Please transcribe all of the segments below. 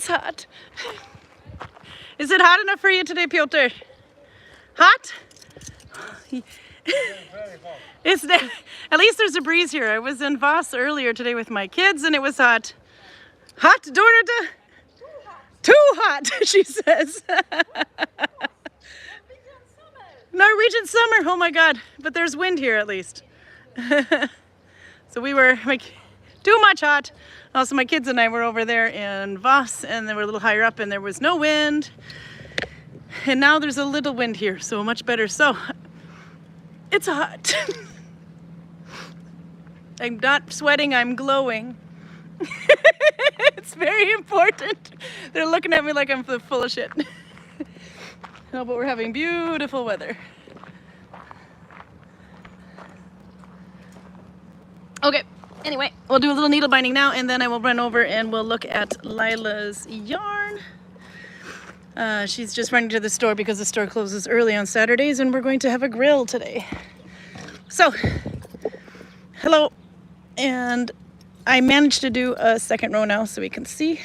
It's hot. Is it hot enough for you today, Piotr? Hot? It's at least there's a breeze here. I was in Voss earlier today with my kids and it was hot. Hot, Dorita? Too hot, she says. Norwegian summer, oh my God. But there's wind here at least. So we were like too much hot. Also my kids and I were over there in Voss and they were a little higher up and there was no wind. And now there's a little wind here, so much better. So it's hot. I'm not sweating, I'm glowing. It's very important. They're looking at me like I'm full of shit. No, but we're having beautiful weather. Okay, anyway, we'll do a little needle binding now and then I will run over and we'll look at Lila's yarn. She's just running to the store because the store closes early on Saturdays and we're going to have a grill today. So, hello. And I managed to do a second row now so we can see.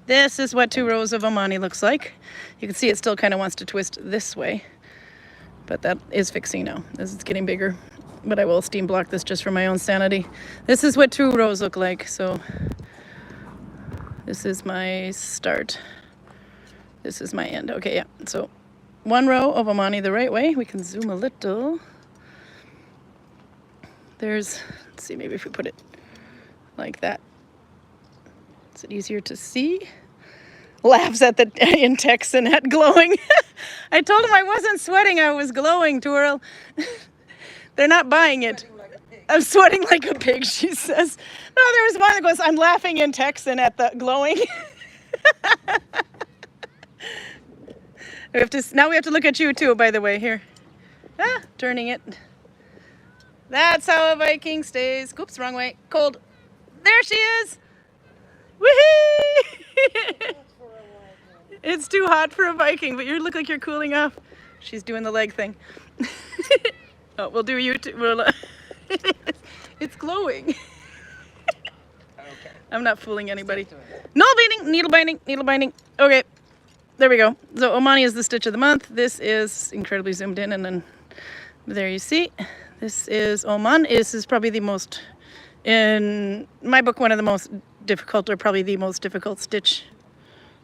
This is what 2 rows of Omani looks like. You can see it still kind of wants to twist this way, but that is fixing now as it's getting bigger. But I will steam block this just for my own sanity. This is what 2 rows look like. So this is my start. This is my end. Okay, yeah. So 1 row of Omani the right way. We can zoom a little. There's, let's see, maybe if we put it like that. Is it easier to see? Laughs at the in Texan at glowing. I told him I wasn't sweating, I was glowing, Twirl. They're not buying it. I'm sweating like a pig, she says. No, there was one that goes, I'm laughing in Texan at the glowing. Now we have to look at you too, by the way, here. Ah, turning it. That's how a Viking stays. Oops, wrong way. Cold. There she is. Woohoo! It's too hot for a Viking, but you look like you're cooling off. She's doing the leg thing. Oh, we'll do you too. We'll, it's glowing. Okay. I'm not fooling anybody. Needle binding. Okay, there we go. So Omani is the stitch of the month. This is incredibly zoomed in, and then there you see. This is Oman. This is probably the most, in my book, one of the most difficult, or probably the most difficult stitch.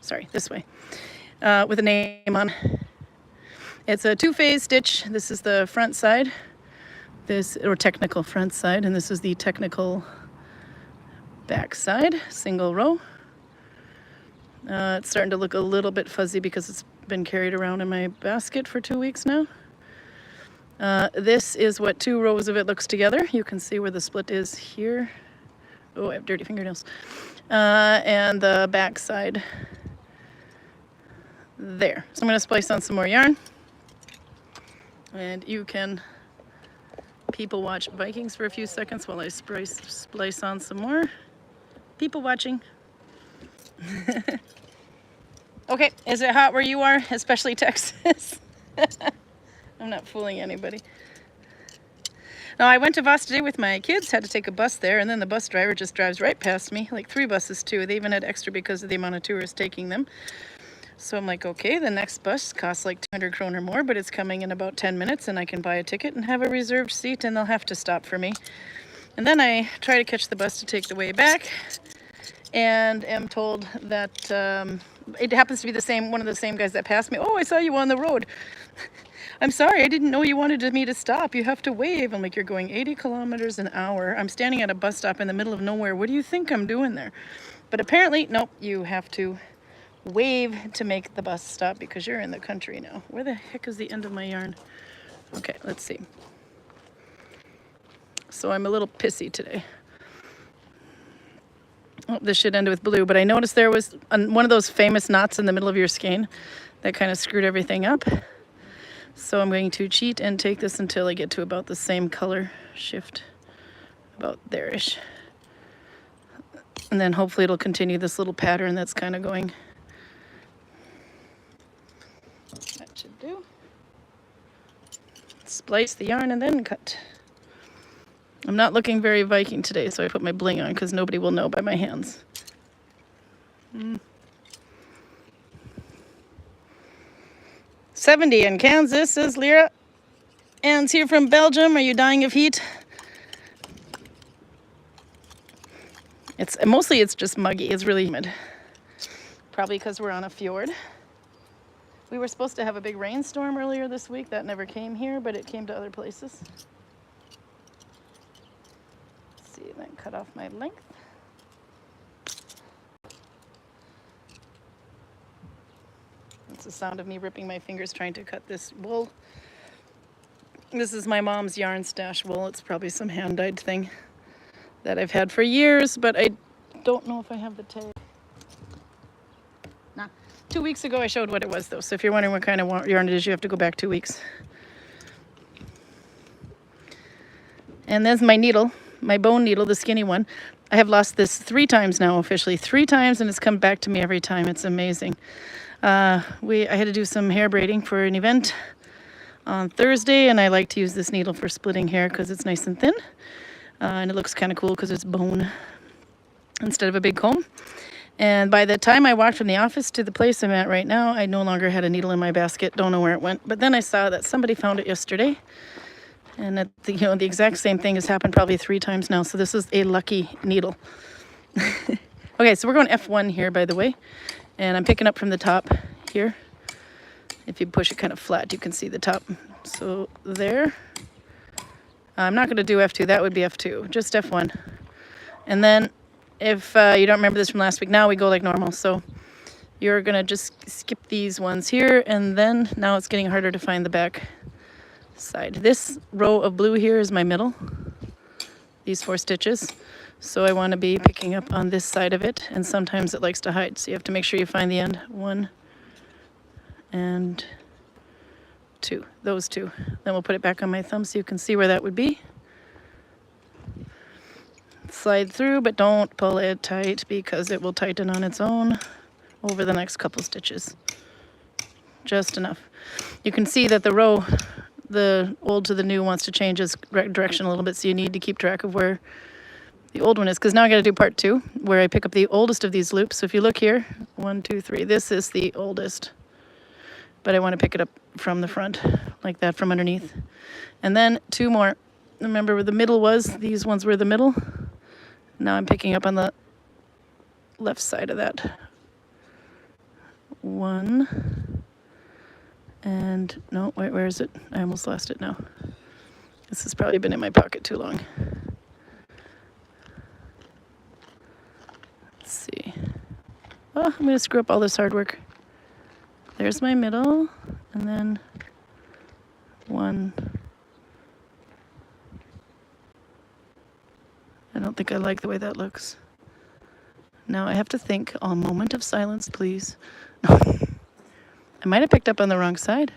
Sorry, this way, with a name on. It's a 2-phase stitch. This is the front side, or technical front side, and this is the technical back side, single row. It's starting to look a little bit fuzzy because it's been carried around in my basket for 2 weeks now. This is what 2 rows of it looks together. You can see where the split is here. Oh, I have dirty fingernails. And the back side there. So I'm going to splice on some more yarn. And you can people watch Vikings for a few seconds while I splice on some more. People watching. Okay, is it hot where you are, especially Texas? I'm not fooling anybody. Now, I went to Voss today with my kids, had to take a bus there, and then the bus driver just drives right past me, like 3 buses too. They even had extra because of the amount of tourists taking them. So I'm like, okay, the next bus costs like 200 kroner more, but it's coming in about 10 minutes and I can buy a ticket and have a reserved seat and they'll have to stop for me. And then I try to catch the bus to take the way back and am told that it happens to be one of the same guys that passed me. Oh, I saw you on the road. I'm sorry, I didn't know you wanted me to stop. You have to wave. I'm like, you're going 80 kilometers an hour. I'm standing at a bus stop in the middle of nowhere. What do you think I'm doing there? But apparently, nope, you have to wave to make the bus stop because you're in the country now. Where the heck is the end of my yarn? Okay, let's see. So I'm a little pissy today. Oh, this should end with blue, but I noticed there was one of those famous knots in the middle of your skein that kind of screwed everything up. So I'm going to cheat and take this until I get to about the same color shift, about there-ish. And then hopefully it'll continue this little pattern that's kind of going. That should do. Splice the yarn and then cut. I'm not looking very Viking today, so I put my bling on because nobody will know by my hands. Mm. 70 in Kansas, says Lyra. Anne's here from Belgium. Are you dying of heat? It's just muggy. It's really humid. Probably because we're on a fjord. We were supposed to have a big rainstorm earlier this week. That never came here, but it came to other places. Let's see, then cut off my length. That's the sound of me ripping my fingers trying to cut this wool. This is my mom's yarn stash wool. It's probably some hand-dyed thing that I've had for years, but I don't know if I have the tag. Nah. 2 weeks ago I showed what it was though, so if you're wondering what kind of yarn it is, you have to go back 2 weeks. And there's my needle, my bone needle, the skinny one. I have lost this 3 times now, officially 3 times, and it's come back to me every time. It's amazing. I had to do some hair braiding for an event on Thursday, and I like to use this needle for splitting hair because it's nice and thin, and it looks kind of cool because it's bone instead of a big comb. And by the time I walked from the office to the place I'm at right now, I no longer had a needle in my basket. Don't know where it went. But then I saw that somebody found it yesterday, and that the exact same thing has happened probably 3 times now. So this is a lucky needle. Okay, so we're going F1 here, by the way, and I'm picking up from the top here. If you push it kind of flat, you can see the top. So there. I'm not going to do F2. That would be F2. Just F1. And then if you don't remember this from last week, now we go like normal. So you're going to just skip these ones here. And then now it's getting harder to find the back side. This row of blue here is my middle. These 4 stitches. So I want to be picking up on this side of it. And sometimes it likes to hide. So you have to make sure you find the end. 1 and 2. Those 2. Then we'll put it back on my thumb so you can see where that would be. Slide through, but don't pull it tight because it will tighten on its own over the next couple stitches. Just enough. You can see that the row, the old to the new, wants to change its direction a little bit, so you need to keep track of where the old one is, because now I got to do part 2 where I pick up the oldest of these loops. So if you look here, 1, 2, 3, this is the oldest, but I want to pick it up from the front like that, from underneath. And then 2 more. Remember where the middle was? These ones were the middle. Now I'm picking up on the left side of that. 1. And no, wait, where is it? I almost lost it now. This has probably been in my pocket too long. Let's see. Oh, I'm going to screw up all this hard work. There's my middle, and then 1. I don't think I like the way that looks. Now I have to think. A moment of silence, please. I might have picked up on the wrong side.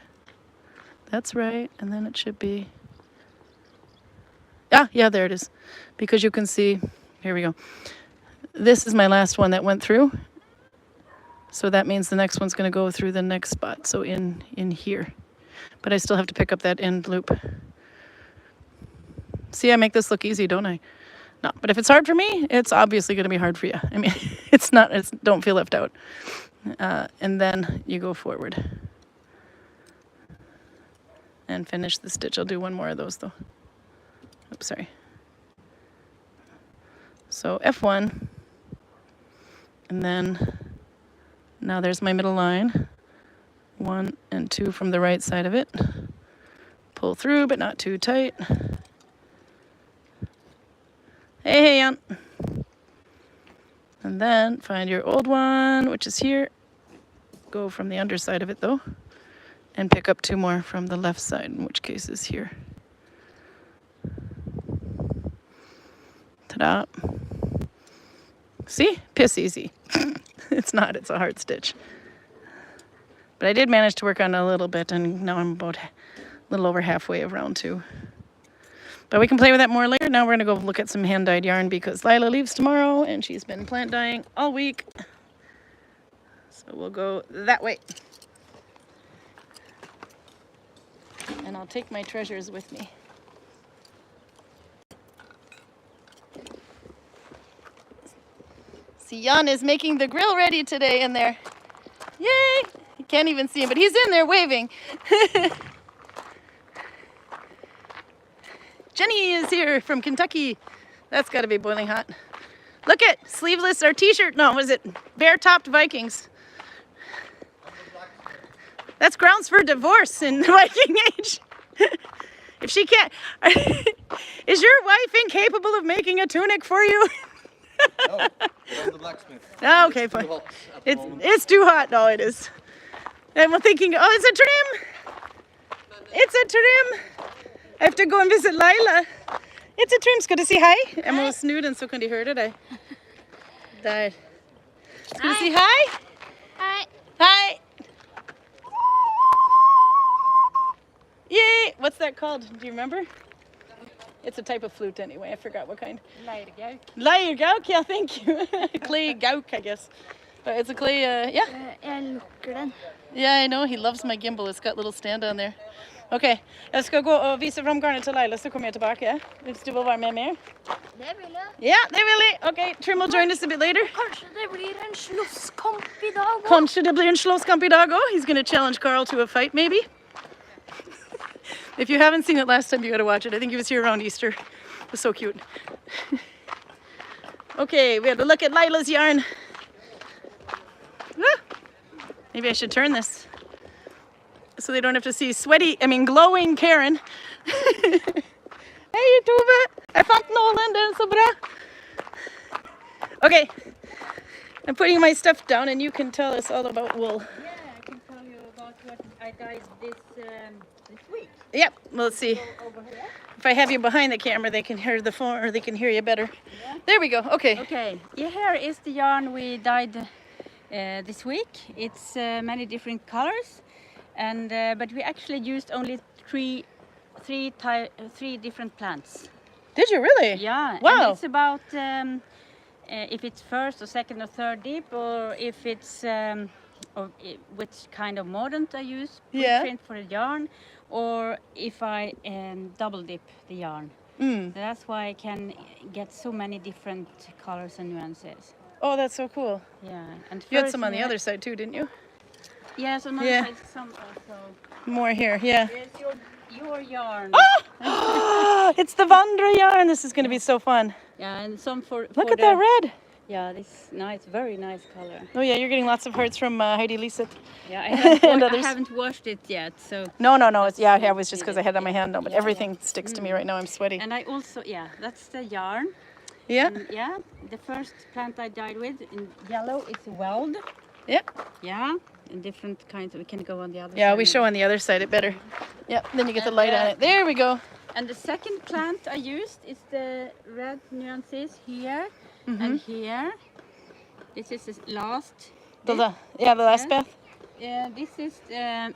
That's right, and then it should be... Ah, yeah, there it is. Because you can see, here we go. This is my last one that went through. So that means the next one's going to go through the next spot, so in here. But I still have to pick up that end loop. See, I make this look easy, don't I? No, but if it's hard for me, it's obviously going to be hard for you. I mean, don't feel left out. And then you go forward and finish the stitch. I'll do 1 more of those though. Oops, sorry. So F1, and then now there's my middle line. 1 and 2 from the right side of it. Pull through, but not too tight. Hey, Aunt. And then find your old one, which is here. Go from the underside of it though, and pick up 2 more from the left side, in which case is here. Ta-da. See? Piss easy. It's not, it's a hard stitch. But I did manage to work on it a little bit, and now I'm about a little over halfway of round 2. But we can play with that more later. Now we're going to go look at some hand-dyed yarn because Lila leaves tomorrow, and she's been plant dyeing all week. So we'll go that way. And I'll take my treasures with me. See, Jan is making the grill ready today in there. Yay! You can't even see him, but he's in there waving. Jenny is here from Kentucky. That's got to be boiling hot. Look at sleeveless or t-shirt. No, was it bare-topped Vikings? That's grounds for divorce in the Viking age. If she can't, is your wife incapable of making a tunic for you? No, it's the blacksmith. Oh, okay, fine. It's too hot. No, it is. And we're thinking, oh, it's a trim. It's a trim. I have to go and visit Lila. It's a trim. Ska du si hei? Jeg må snu den så kan de høre deg. Der. Skal du si hei? Hei. Hi. Yay! What's that called? Do you remember? It's a type of flute anyway. I forgot what kind. Leirgauk. Leirgauk, yeah, thank you. Clay gauk, I guess. But it's a clay, yeah. Jeg lukker den. Yeah, I know. He loves my gimbal. It's got little stand on there. Okay. Jeg skal gå og vise fram garnet til Leila, så kommer jeg tilbake. Hvis du vil være med mer. Det vil jeg. Yeah, they will. Okay, Trim will join us a bit later. Kanskje det blir en slåsskamp I dag også. Kanskje det blir en slåsskamp I dag også. He's going to challenge Karl to a fight, maybe. If you haven't seen it last time, you got to watch it. I think he was here around Easter. It was so cute. Okay, we have to look at Lila's yarn. Ah, maybe I should turn this so they don't have to see glowing Karin. Hej Tove! Jag fant nålen, den är så bra. Okay, I'm putting my stuff down and you can tell us all about wool. Yeah, I can tell you about what I dyed this week. Yep, well, let's see. Over here. If I have you behind the camera, they can hear the phone, or they can hear you better. Yeah. There we go. Okay. Okay, yeah, here is the yarn we dyed this week. It's many different colors, and but we actually used only three different plants. Did you really? Yeah. Wow. And it's about if it's first or second or third dip, or if it's which kind of mordant I use Yeah. print for the yarn, or if I double dip the yarn. Mm. So that's why I can get so many different colors and nuances. Oh, that's so cool. Yeah, and You had first some on the we other side too, didn't you? Yes, on the Yeah. other side some also. More here, yeah. Here's your yarn. Oh! It's the Vandra yarn. This is going to be so fun. Yeah, and some for Look for at that red. Yeah, this nice, very nice color. Oh yeah, you're getting lots of hearts from Heidi Lisa. Yeah, And I others. haven't washed it yet, so. No, it's That's it was just because I had it on my hand now, but Yeah, everything yeah. sticks to me right now. I'm sweaty. And I also, yeah, that's the yarn. Yeah, And yeah, the first plant I dyed with in yellow is weld. yeah, Yeah, and different kinds. We can go on the other side. yeah. We show on the other side it better. Yeah, then you get the light on it. There we go. And the second plant I used is the red nuances here and here. This is the last. The last Yeah. Beth. This is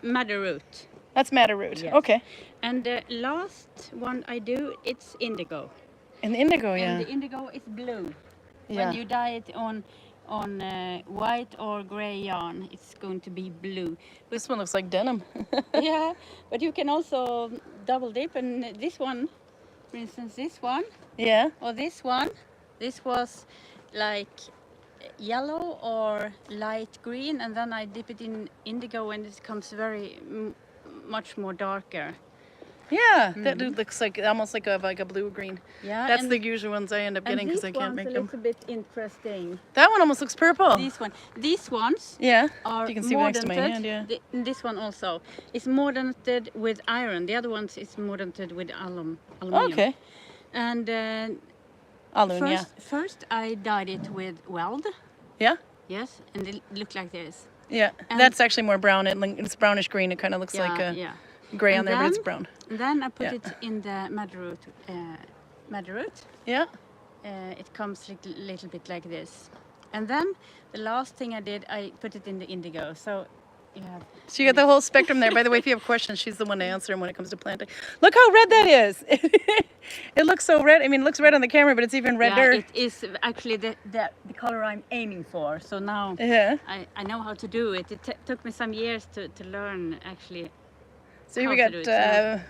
madder root. That's madder root. Yes. Okay. And the last one I do, it's indigo. And the indigo, yeah. And the indigo is blue. Yeah. When you dye it on white or gray yarn, it's going to be blue. This one looks like denim. Yeah, but you can also double dip. And this one, for instance, this one Yeah. or this one, this was like yellow or light green, and then I dip it in indigo, and it becomes very much more darker. Yeah, that looks like almost like a blue green. Yeah, That's and, the usual ones I end up getting because I can't make a them. little bit interesting. That one almost looks purple. These ones Yeah, are you can see next to my mordanted. hand. Yeah. This one also is mordanted with iron. The other ones is mordanted with aluminum. Okay. And Alun, yeah. first I dyed it with weld. Yeah. Yes, and it looked like this. Yeah. And- That's actually more brown. It's brownish green. It kind of looks Yeah, like a yeah. gray on And there, but it's then- brown. And then I put Yeah. it in the madder root. Yeah. It comes little bit like this. And then the last thing I did, I put it in the indigo. So you have. So you got the whole spectrum there. By the way, if you have questions, she's the one to answer them when it comes to planting. Look how red that is. It looks so red. I mean, it looks red on the camera, but it's even redder. Yeah, it is actually the color I'm aiming for. So now Yeah. I know how to do it. It took me some years to learn actually. So here we how got to do it,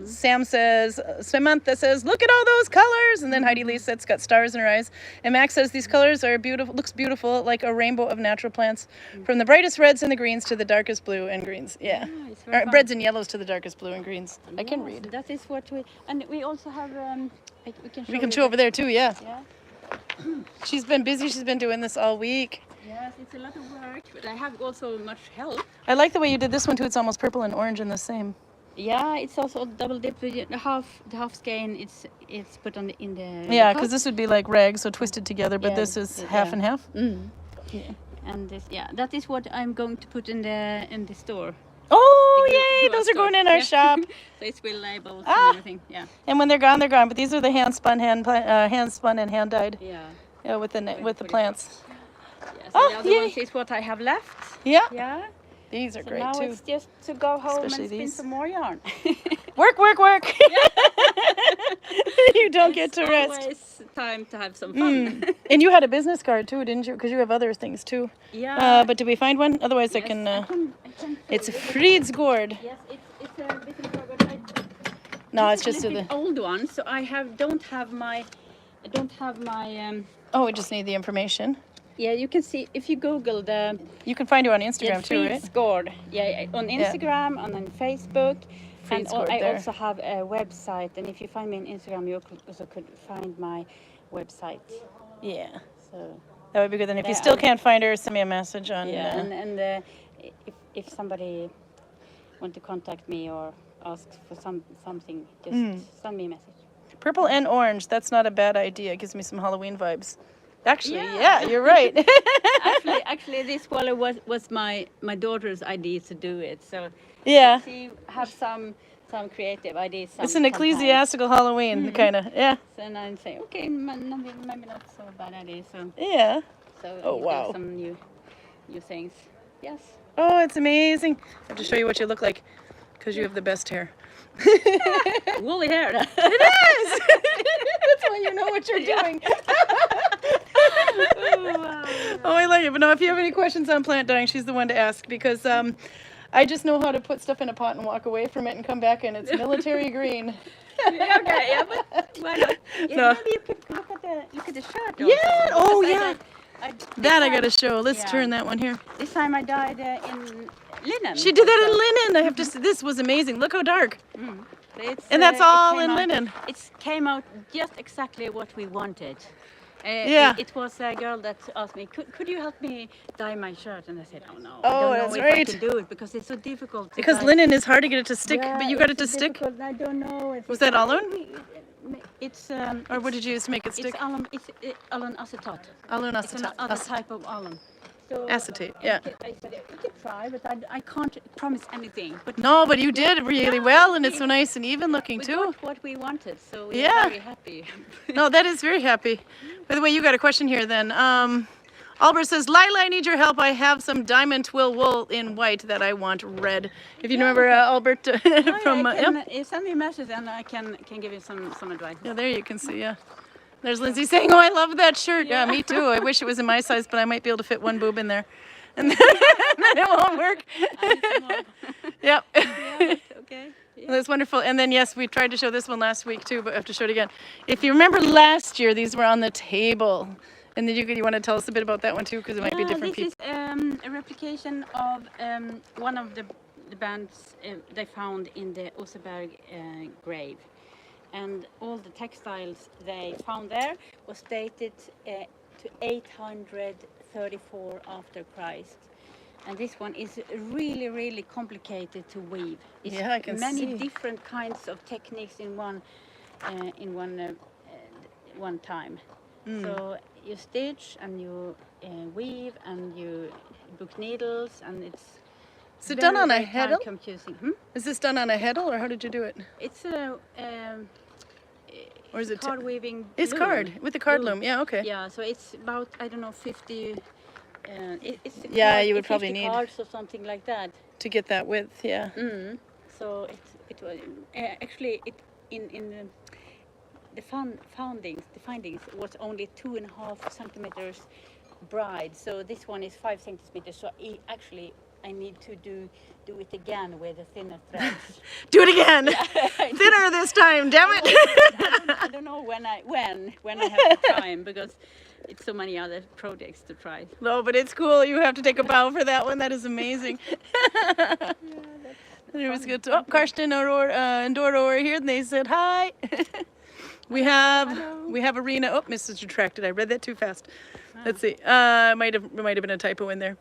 Sam says, Samantha says, look at all those colors. And then Heidi Lee says it's got stars in her eyes. And Max says these colors are beautiful, looks beautiful, like a rainbow of natural plants. From the brightest reds and the greens to the darkest blue and greens. Yeah. It's very fun. Reds and yellows to the darkest blue and greens. I can Yes, read. That is what we also have, We can show over there too, yeah. Yeah. She's been busy. She's been doing this all week. Yes, it's a lot of work, but I have also much help. I like the way you did this one too. It's almost purple and orange in the same. Yeah, it's also double dipped with the half skein. It's put on in the Yeah, cup. because this would be like rags, so twisted together, but Yeah, this is yeah. half and half. Yeah. And this, that is what I'm going to put in the store. Oh, The yay! glue Those are store. going in our Yeah. shop. So it's with labels Ah. and everything. Yeah. And when they're gone, they're gone. But these are the hand spun and hand dyed. Yeah. Yeah, with the plants. Yeah. So Oh, the other yay. ones is what I have left. Yeah, Yeah. these are So great now too. it's just to go home Especially and spin these. some more yarn. Work, work, work. You don't get to It's rest. always time to have some fun. And you had a business card too, didn't you? Because you have other things too. Yeah. But did we find one? Otherwise, I Yes, can. I can It's show you. Fridsgård. Yes, it's a bit of a but No, it's a just little the. bit old one, so I don't have my Oh, we just need the information. yeah, you can see if you Google the You can find you on Instagram too, right? Fridsgård. Yeah, on Instagram and on Facebook. And Fridsgård I there. also have a website, and if you find me on Instagram, you also could find my website. Yeah, So that would be good. Then if you Yeah, still I'll- can't find her, send me a message on. yeah, and if somebody want to contact me or ask for something, just send me a message. Purple and orange. That's not a bad idea. It gives me some Halloween vibes. Actually, Yeah. yeah, you're right. actually, this color was my daughter's idea to do it. So Yeah, she have some creative ideas. it's an ecclesiastical Halloween kind of. Yeah, And I say, okay, maybe not so bad idea. So yeah. Oh, you do wow. some new things. Yes. Oh, it's amazing. I have to show you what you look like because you have the best hair. Woolly hair. It is. That's why you know what you're doing. Oh, I like it. But no, if you have any questions on plant dyeing, she's the one to ask because I just know how to put stuff in a pot and walk away from it and come back and it's military green. Yeah, okay, yeah, but why not? Yeah, No. maybe you could look at the shirt. Yeah, also, oh, because yeah. This I time- gotta show. Let's yeah. turn that one here. This time I dyed in linen. She did that in also. linen. I have to. This was amazing. Look how dark. It's, And that's it all came in out- linen. It came out just exactly what we wanted. Yeah. It was a girl that asked me, could you help me dye my shirt? And I said, oh no, Oh, I don't know that's if right. I can do it because it's so difficult. to Because dye. linen is hard to get it to stick, Yeah, but you got it it's to so stick. difficult. I don't know. If Was it's- that alone? It's Or what did you use to make it stick? It's alum. It's alum acetate. Alun It's another acetate. type of alum. So Acetate, yeah. I said we can try, but I can't promise anything. But No, but you did really well, and it's so nice and even looking we too. got what we wanted, so we're Yeah. very happy. No, that is very happy. By the way, you got a question here then. Albert says, Lila, I need your help. I have some diamond twill wool in white that I want red. If you remember Albert from... I yeah. can, send me a message and I can give you some advice. Yeah, there you can see, yeah. There's Lindsay saying, oh, I love that shirt. Yeah, me too. I wish it was in my size, but I might be able to fit one boob in there. And then it won't work. Yep. Okay. Yeah. That's wonderful. And then, yes, we tried to show this one last week too, but I have to show it again. If you remember last year, these were on the table. And then you want to tell us a bit about that one too, because it might be different this people. is a replication of one of the bands they found in the Oseberg grave. And all the textiles they found there was dated to 834 after Christ. And this one is really, really complicated to weave. It's Yeah, I can many see. different kinds of techniques in one time. So you stitch and you weave and you book needles, and it's Is it done on a very heddle? time-consuming. Is this done on a heddle, or how did you do it? It's a Or is it card weaving. It's loom. card, with the card loom. Yeah, okay. Yeah, so it's about, I don't know, 50. It's a Yeah, card- you would 50 probably need- cards or something like that. To get that width, yeah. So it was actually in the findings was only 2.5 centimeters broad. So this one is 5 centimeters. So actually I need to do it again with the thinner threads. Do it again. Thinner this time, damn it. I don't know when I have the time, because it's so many other projects to try. No, but it's cool. You have to take a bow for that one. That is amazing. It was good. Oh, Karsten and Doro are here, and they said hi. We have Arena. Oh, Mrs. Retracted. I read that too fast. Let's see. Might have been a typo in there.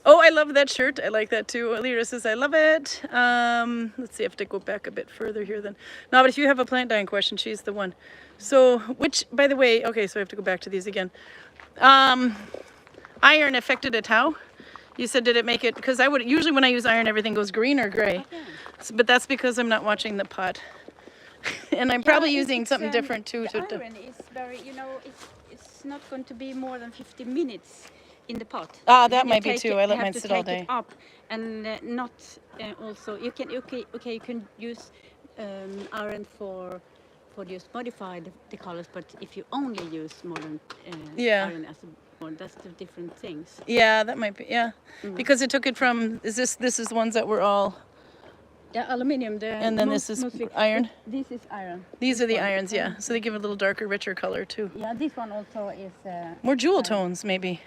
Oh, I love that shirt. I like that too. Lyra says I love it. Let's see. I have to go back a bit further here then. No, but if you have a plant dyeing question, she's the one. So, which, by the way, okay, so I have to go back to these again. Iron affected it how? You said, did it make it? Because I would usually when I use iron, everything goes green or gray. Okay. So, but that's because I'm not watching the pot, and I'm probably using something different too. The iron is very, it's not going to be more than 50 minutes in the pot. Ah, that You might be take too. it- I let you have mine to sit all take day. it up, and not also you can you can use iron for just modify the colors, but if you only use modern Yeah. iron as a that's two different things. Yeah, that might be. Yeah, because it took it from. This is the ones that were all. Yeah, aluminium. And then this is iron? This is iron. These are the irons. Yeah, so they give it a little darker, richer color too. Yeah, this one also is. More jewel tones, maybe.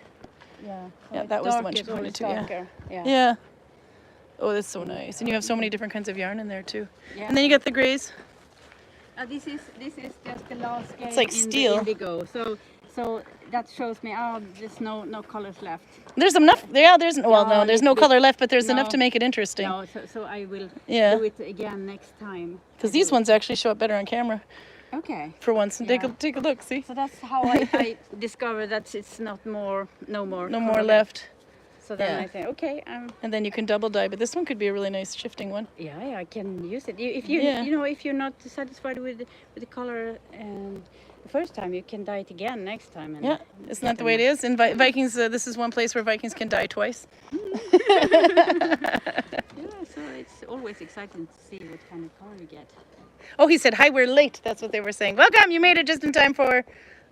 Yeah. So Yeah, it's that was the one darker, she so pointed it's to, yeah. darker. Yeah. Yeah. Oh, that's so nice. And you have so many different kinds of yarn in there too. Yeah. And then you got the grays. This is just the last game like in steel. the indigo. So that shows me there's no colors left. There's enough. Yeah, there's well, no, No, there's no little color bit. left, but there's enough No. to make it interesting. No, so I will Yeah. do it again next time. Because these ones actually show up better on camera Okay. for once. And Yeah. take a look. See, So that's how I discovered that it's not no more no more color left. So then Yeah. I say, okay, And then you can double dye, but this one could be a really nice shifting one. yeah, I can use it. If you Yeah. if you're not satisfied with the color the first time, you can dye it again next time. And Yeah, isn't that the way it is? In Vikings, this is one place where Vikings can dye twice. Yeah, so it's always exciting to see what kind of color you get. Oh, he said, hi, we're late. That's what they were saying. Welcome, you made it just in time for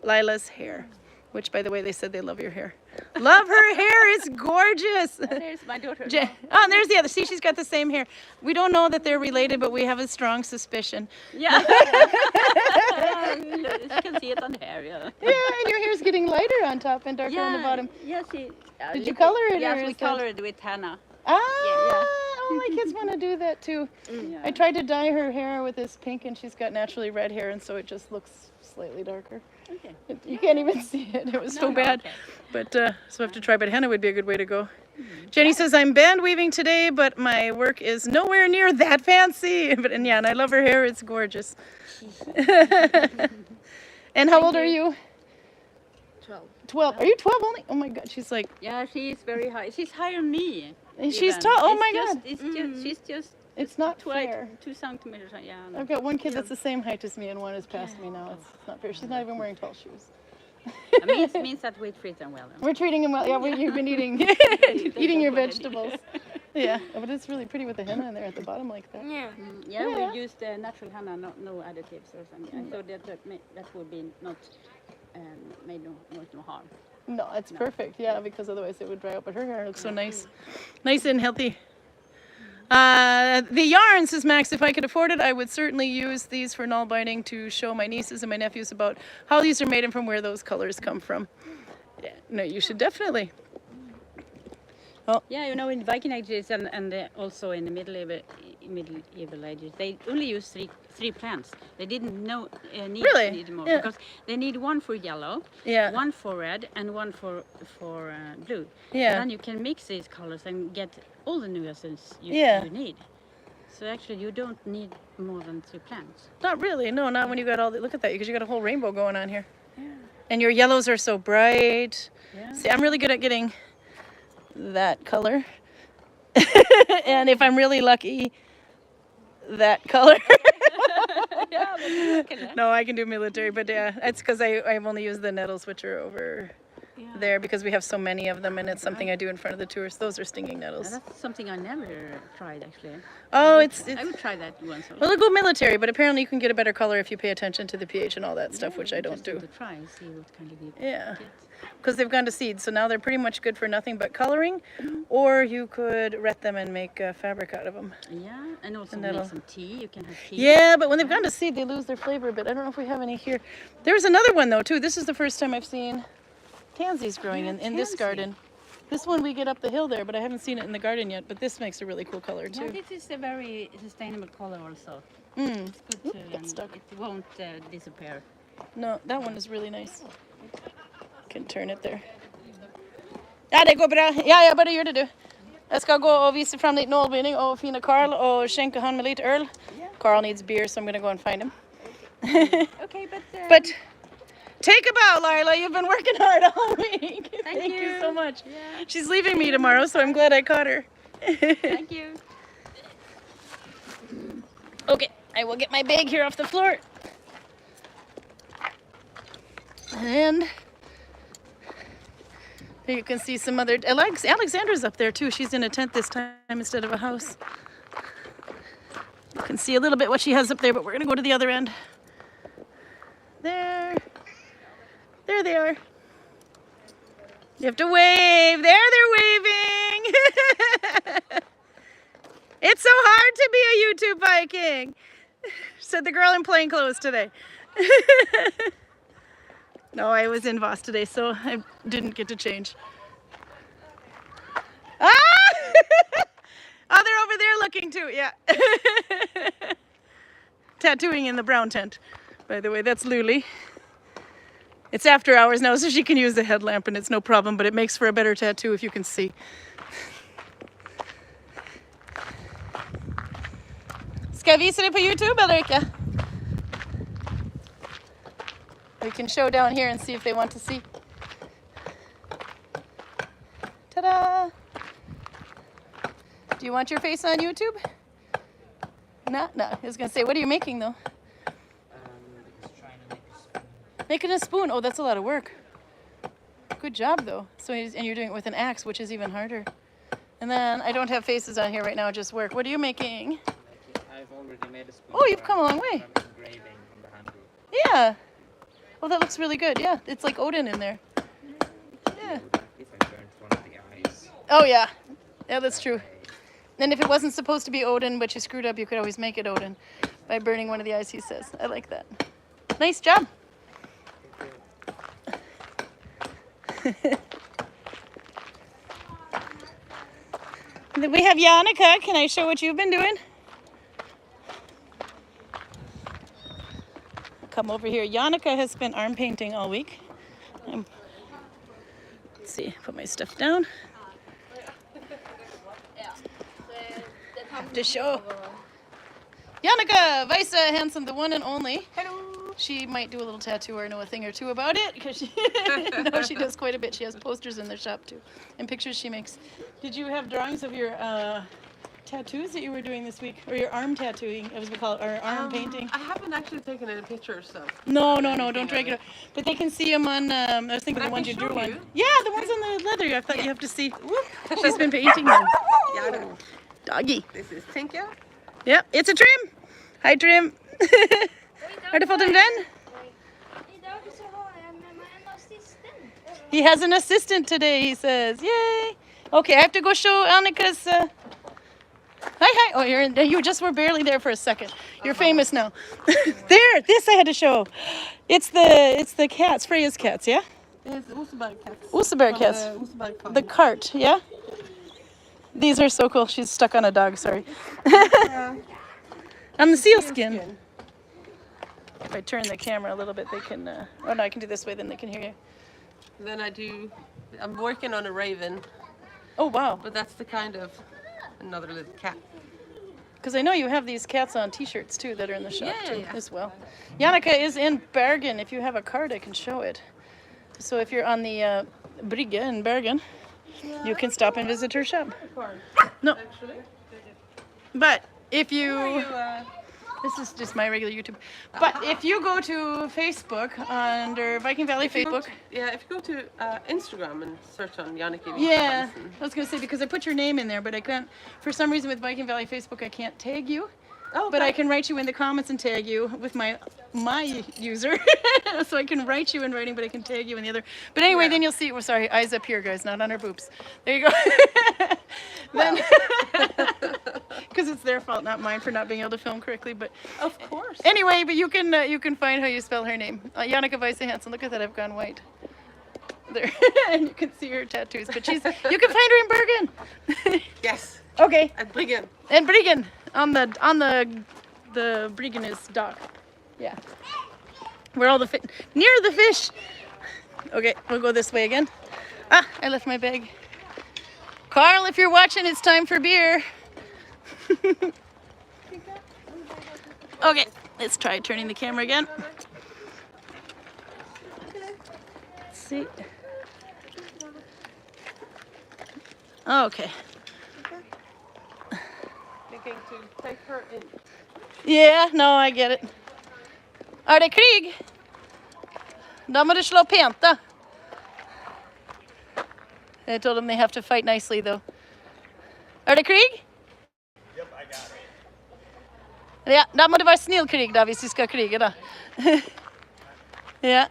Lila's hair. Which, by the way, they said they love your hair. Love her hair, it's gorgeous. There's my daughter. Oh, and there's the other. See, she's got the same hair. We don't know that they're related, but we have a strong suspicion. Yeah. You can see it on the hair, yeah. Yeah, and your hair's getting lighter on top and darker on the bottom. Yeah, she. Did you color it, or Yes, is we that- colored with henna. Ah, Yeah. oh, my kids want to do that too. Yeah. I tried to dye her hair with this pink, and she's got naturally red hair, and so it just looks slightly darker. Okay. You can't even see it. It was so No, bad. okay. But so I have to try. But henna would be a good way to go. Jenny says I'm band weaving today, but my work is nowhere near that fancy. But and I love her hair. It's gorgeous. And how old are you? 12. 12. Are you 12 only? Oh my God. She's like. Yeah, she's very high. She's higher than me. And she's even. tall. Oh It's my just- God. It's just, she's just It's not 2 fair. 2 centimeters. Yeah. I've got one kid that's the same height as me, and one is past me now. It's not fair. She's not even wearing tall shoes. It means that we treat them well. Then. We're treating him well. Yeah, you've been eating eating your vegetables. Yeah, but it's really pretty with the henna in there at the bottom like that. Yeah. Yeah, Yeah. we used natural henna, no additives or something. I thought that would be not made no harm. No, it's perfect. Yeah, because otherwise it would dry out. But her hair looks so nice, nice and healthy. The yarn, says Max, if I could afford it, I would certainly use these for Nalbinding to show my nieces and my nephews about how these are made and from where those colors come from. Yeah, no, you should definitely. Yeah, in Viking ages and also in the medieval ages, they only used three plants. They didn't need Really? need more Yeah. because they need one for yellow, Yeah. one for red, and one for blue. Yeah. And then you can mix these colors and get all the nuances you need. So actually, you don't need more than 3 plants. Not really. No, not when you got all the, look at that, because you got a whole rainbow going on here. Yeah. And your yellows are so bright. Yeah. See, I'm really good at getting that color. And if I'm really lucky, that color. Yeah, but you can, No, I can do military, but yeah, it's because I've only used the nettles, which are over there because we have so many of them, and it's something I do in front of the tourists. Those are stinging nettles. That's something I never tried actually. Oh, I it's would try that once. well, it'll go military, but apparently you can get a better color if you pay attention to the pH and all that stuff, which I don't do. To try and see what kind of Yeah, because they've gone to seed, so now they're pretty much good for nothing but coloring, or you could ret them and make fabric out of them. Yeah, and also And make that'll- some tea. You can have tea. Yeah, but when they've gone to seed, they lose their flavor a bit. I don't know if we have any here. There's another one though too. This is the first time I've seen tansies growing in this tansy. garden. This one we get up the hill there, but I haven't seen it in the garden yet. But this makes a really cool color Yeah, too. this is a very sustainable color also. Mm. It's good to, Get stuck. it won't disappear. No, that one is really nice. Can turn it there. Ja, det går bra. Ja, jag bara gör det du. Jag ska gå och visa fram lite Nalbinding och fina Karl och skänka han med lite öl. Karl needs beer, so I'm gonna go and find him. Okay, But take a bow, Lila. You've been working hard all week. Thank you you. so much. Yeah. She's leaving me tomorrow, so I'm glad I caught her. Thank you. Okay, I will get my bag here off the floor. And here you can see some other... Alexandra's up there too. She's in a tent this time instead of a house. You can see a little bit what she has up there, but we're going to go to the other end. There. There they are. You have to wave. There they're waving. It's so hard to be a YouTube Viking, said the girl in plain clothes today. No, I was in Voss today, so I didn't get to change. Ah! Oh, they're over there looking too, yeah. Tattooing in the brown tent, by the way. That's Luli. It's after hours now, so she can use the headlamp and it's no problem, but it makes for a better tattoo if you can see. Ska jag visa det på YouTube eller inte? We can show down here and see if they want to see. Ta-da! Do you want your face on YouTube? No. I was gonna say, what are you making though? Just trying to make a spoon. Making a spoon. Oh, that's a lot of work. Good job though. And you're doing it with an axe, which is even harder. And then I don't have faces on here right now, just work. What are you making? I've already made a spoon. Oh, you've come a long way. I'm engraving on the handle. Yeah. Well, that looks really good. Yeah, it's like Odin in there. Yeah. If I burnt one of the eyes. Oh yeah. Yeah, that's true. And if it wasn't supposed to be Odin, but you screwed up, you could always make it Odin by burning one of the eyes, he says. I like that. Nice job. Then we have Jannica. Can I show what you've been doing? Come over here. Jannica has been arm painting all week. Let's see, put my stuff down. Have to show. Jannica Weisse Hansen, the one and only. Hello. She might do a little tattoo or know a thing or two about it because she, no, she does quite a bit. She has posters in their shop too and pictures she makes. Did you have drawings of your tattoos that you were doing this week, or your arm tattooing, as we call it, or arm painting? I haven't actually taken any pictures, so. No, don't drag it up. But they can see them on, I was thinking the I ones you can drew show on. you. Yeah, the ones on the leather. I thought you have to see. She's been painting them. Yeah, Doggy. this is Tinka. Yep, it's a Trim. Hi Trim. Har du fått en vän? Idag så har jag med mig en assistent. He has an assistant today, he says. Yay. Okay, I have to go show Annika's... Hi. Oh, you just were barely there for a second. You're famous now. There, this I had to show. It's the cats, Freya's cats, yeah? It's Oseberg cats. Oseberg From cats. the Oseberg farm. The cart, yeah? These are so cool. She's stuck on a dog, sorry. On the sealskin. If I turn the camera a little bit, they can... oh, no, I can do this way, then they can hear you. Then I'm working on a raven, Oh, wow. but that's the kind of another little cat. Because I know you have these cats on t-shirts, too, that are in the shop, Yeah, too, yeah. as well. Jannica is in Bergen. If you have a card, I can show it. So if you're on the Brygge in Bergen, you can stop and visit her shop. No. Actually. But if Who are you... you, This is just my regular YouTube. But if you go to Facebook under Viking Valley If you go Facebook. to- yeah, if you go to Instagram and search on Jannike Yeah, Hansen. I was gonna say because I put your name in there, but I can't. For some reason with Viking Valley Facebook, I can't tag you. Oh, But I okay. can write you in the comments and tag you with my user, so I can write you in writing, but I can tag you in the other. But anyway, Yeah. then you'll see. Well, sorry, eyes up here, guys, not on her boobs. There you go. Then, because it's their fault, not mine, for not being able to film correctly. But Of course. anyway, but you can find how you spell her name, Jannike Hansen. Look at that, I've gone white. There, and you can see her tattoos. But you can find her in Bergen. Yes. Okay. At Briggen. And Briggen on the Briggen is dock. Yeah. Where all the near the fish. Okay, we'll go this way again. Ah, I left my bag. Karl, if you're watching, it's time for beer. Okay, let's try turning the camera again. Let's see. Okay. Thinking to take her in. Yeah, no, I get it. Är det krig? Då måste du slå penta. I told them they have to fight nicely, though. Är det krig? Yep, I got it. Ja, då måste det vara snillkrig då, hvis vi ska kriga då. Ja.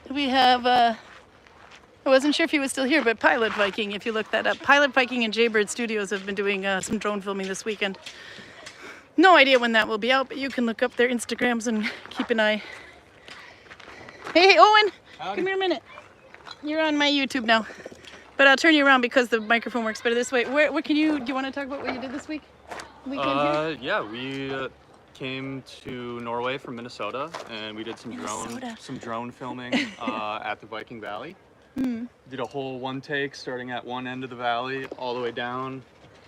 We have, I wasn't sure if he was still here, but Pilot Viking, if you look that up. Pilot Viking and Jaybird Studios have been doing some drone filming this weekend. No idea when that will be out, but you can look up their Instagrams and keep an eye. Hey, Owen, come here a minute. You're on my YouTube now. But I'll turn you around because the microphone works better this way. What do you want to talk about what you did this week? Weekend here? Yeah, we came to Norway from Minnesota, and we did some drone filming at the Viking Valley. Did a whole one take, starting at one end of the valley all the way down.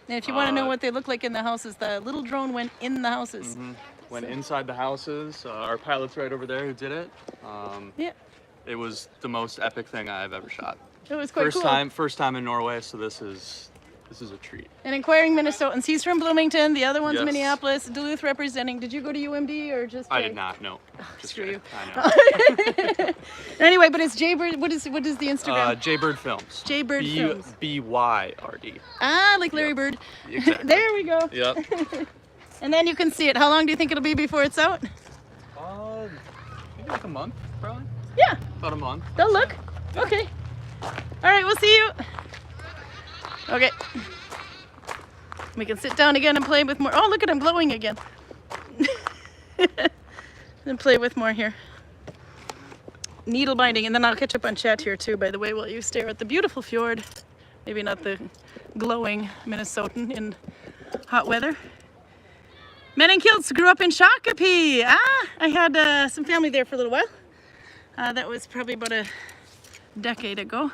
And if you want to know what they look like in the houses, the little drone went in the houses. Went inside the houses. Our pilot's right over there who did it. Yeah, It was the most epic thing I've ever shot. it was quite cool. First time in Norway, so this is a treat. And inquiring Minnesotans. He's from Bloomington. The other one's Yes. Minneapolis. Duluth representing. Did you go to UMD or just? I Jay? did not, no. Just screw Jay. you. I know. Anyway, but it's Jaybird. What is the Instagram? Jaybird Films. Jaybird Films. B-Y-R-D. Ah, like Larry Yep. Bird. Exactly. There we go. Yep. And then you can see it. How long do you think it'll be before it's out? Maybe like a month, probably. Yeah, About a month. they'll look. Okay. All right, we'll see you. Okay. We can sit down again and play with more. Oh, look at him glowing again. And play with more here. Needle binding, and then I'll catch up on chat here too, by the way, while you stare at the beautiful fjord. Maybe not the glowing Minnesotan in hot weather. Men in Kilts grew up in Shakopee. I had some family there for a little while. That was probably about a decade ago.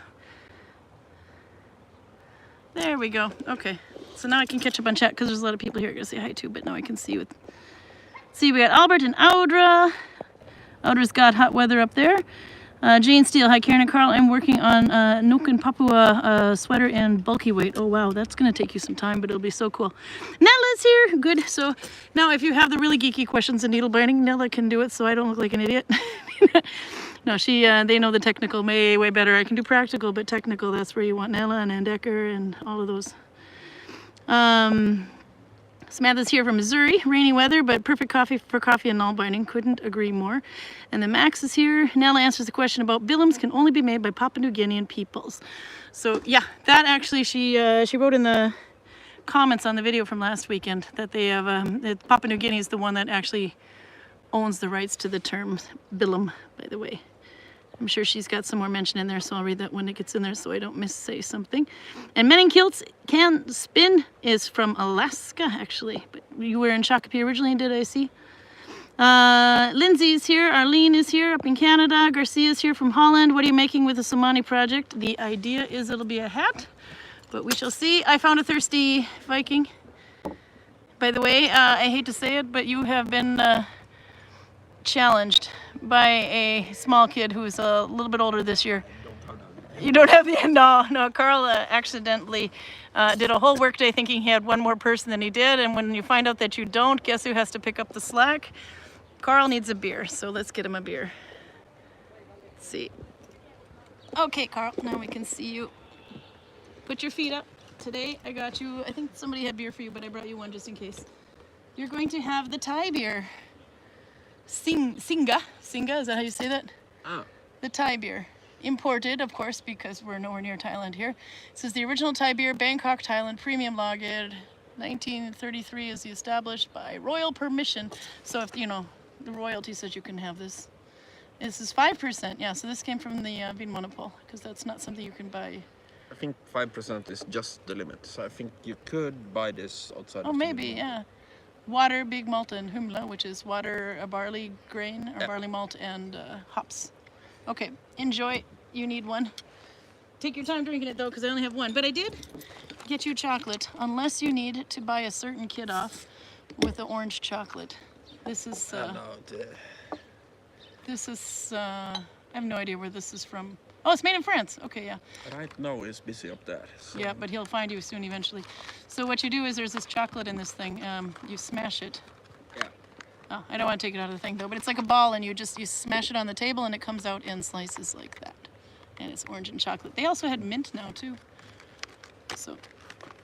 There we go. Okay. So now I can catch up on chat because there's a lot of people here to say hi to, but now I can see we got Albert and Audra. Audra's got hot weather up there. Jane Steele, hi Karin and Karl. I'm working on Nuuk and Papua sweater and bulky weight. Oh wow, that's gonna take you some time, but it'll be so cool. Nella's here, good. So now if you have the really geeky questions in needle binding, Nella can do it so I don't look like an idiot. No, they know the technical way better. I can do practical, but technical, that's where you want Nella and Andecker and all of those. Samantha's here from Missouri. Rainy weather, but perfect coffee for coffee and Nalbinding. Couldn't agree more. And then Max is here. Nella answers the question about billums can only be made by Papua New Guinean peoples. So yeah, that actually she wrote in the comments on the video from last weekend that they have that Papua New Guinea is the one that actually owns the rights to the term billum, by the way. I'm sure she's got some more mention in there, so I'll read that when it gets in there so I don't missay something. And Men in Kilts Can Spin is from Alaska, actually. But you were in Shakopee originally, did I see? Lindsay's here. Arlene is here up in Canada. Garcia's here from Holland. What are you making with the Omani project? The idea is it'll be a hat, but we shall see. I found a thirsty Viking. By the way, I hate to say it, but you have been challenged by a small kid who's a little bit older this year. You don't have the no. Karl accidentally did a whole workday thinking he had one more person than he did, and when you find out that you don't, guess who has to pick up the slack? Karl needs a beer, so let's get him a beer. Let's see. Okay, Karl, now we can see you. Put your feet up. Today I got you. I think somebody had beer for you, but I brought you one just in case. You're going to have the Thai beer. Singa, is that how you say that? Oh. The Thai beer. Imported, of course, because we're nowhere near Thailand here. It says the original Thai beer, Bangkok, Thailand, premium lagered, 1933 is the established by royal permission. So if, you know, the royalty says you can have this. This is 5%, yeah, so this came from the Vinmonopol, because that's not something you can buy. I think 5% is just the limit. So I think you could buy this outside. Oh, maybe, yeah. Water, big malt, and humla, which is water, a barley grain, or barley malt, and hops. Okay, enjoy. You need one. Take your time drinking it, though, because I only have one. But I did get you chocolate, unless you need to buy a certain kid off with the orange chocolate. This is... This is, I have no idea where this is from. Oh, it's made in France. Okay, yeah. Right now he's busy up there. So. Yeah, but he'll find you soon eventually. So what you do is there's this chocolate in this thing. You smash it. Yeah. Oh, I don't want to take it out of the thing though, but it's like a ball and you smash it on the table and it comes out in slices like that. And it's orange and chocolate. They also had mint now too. So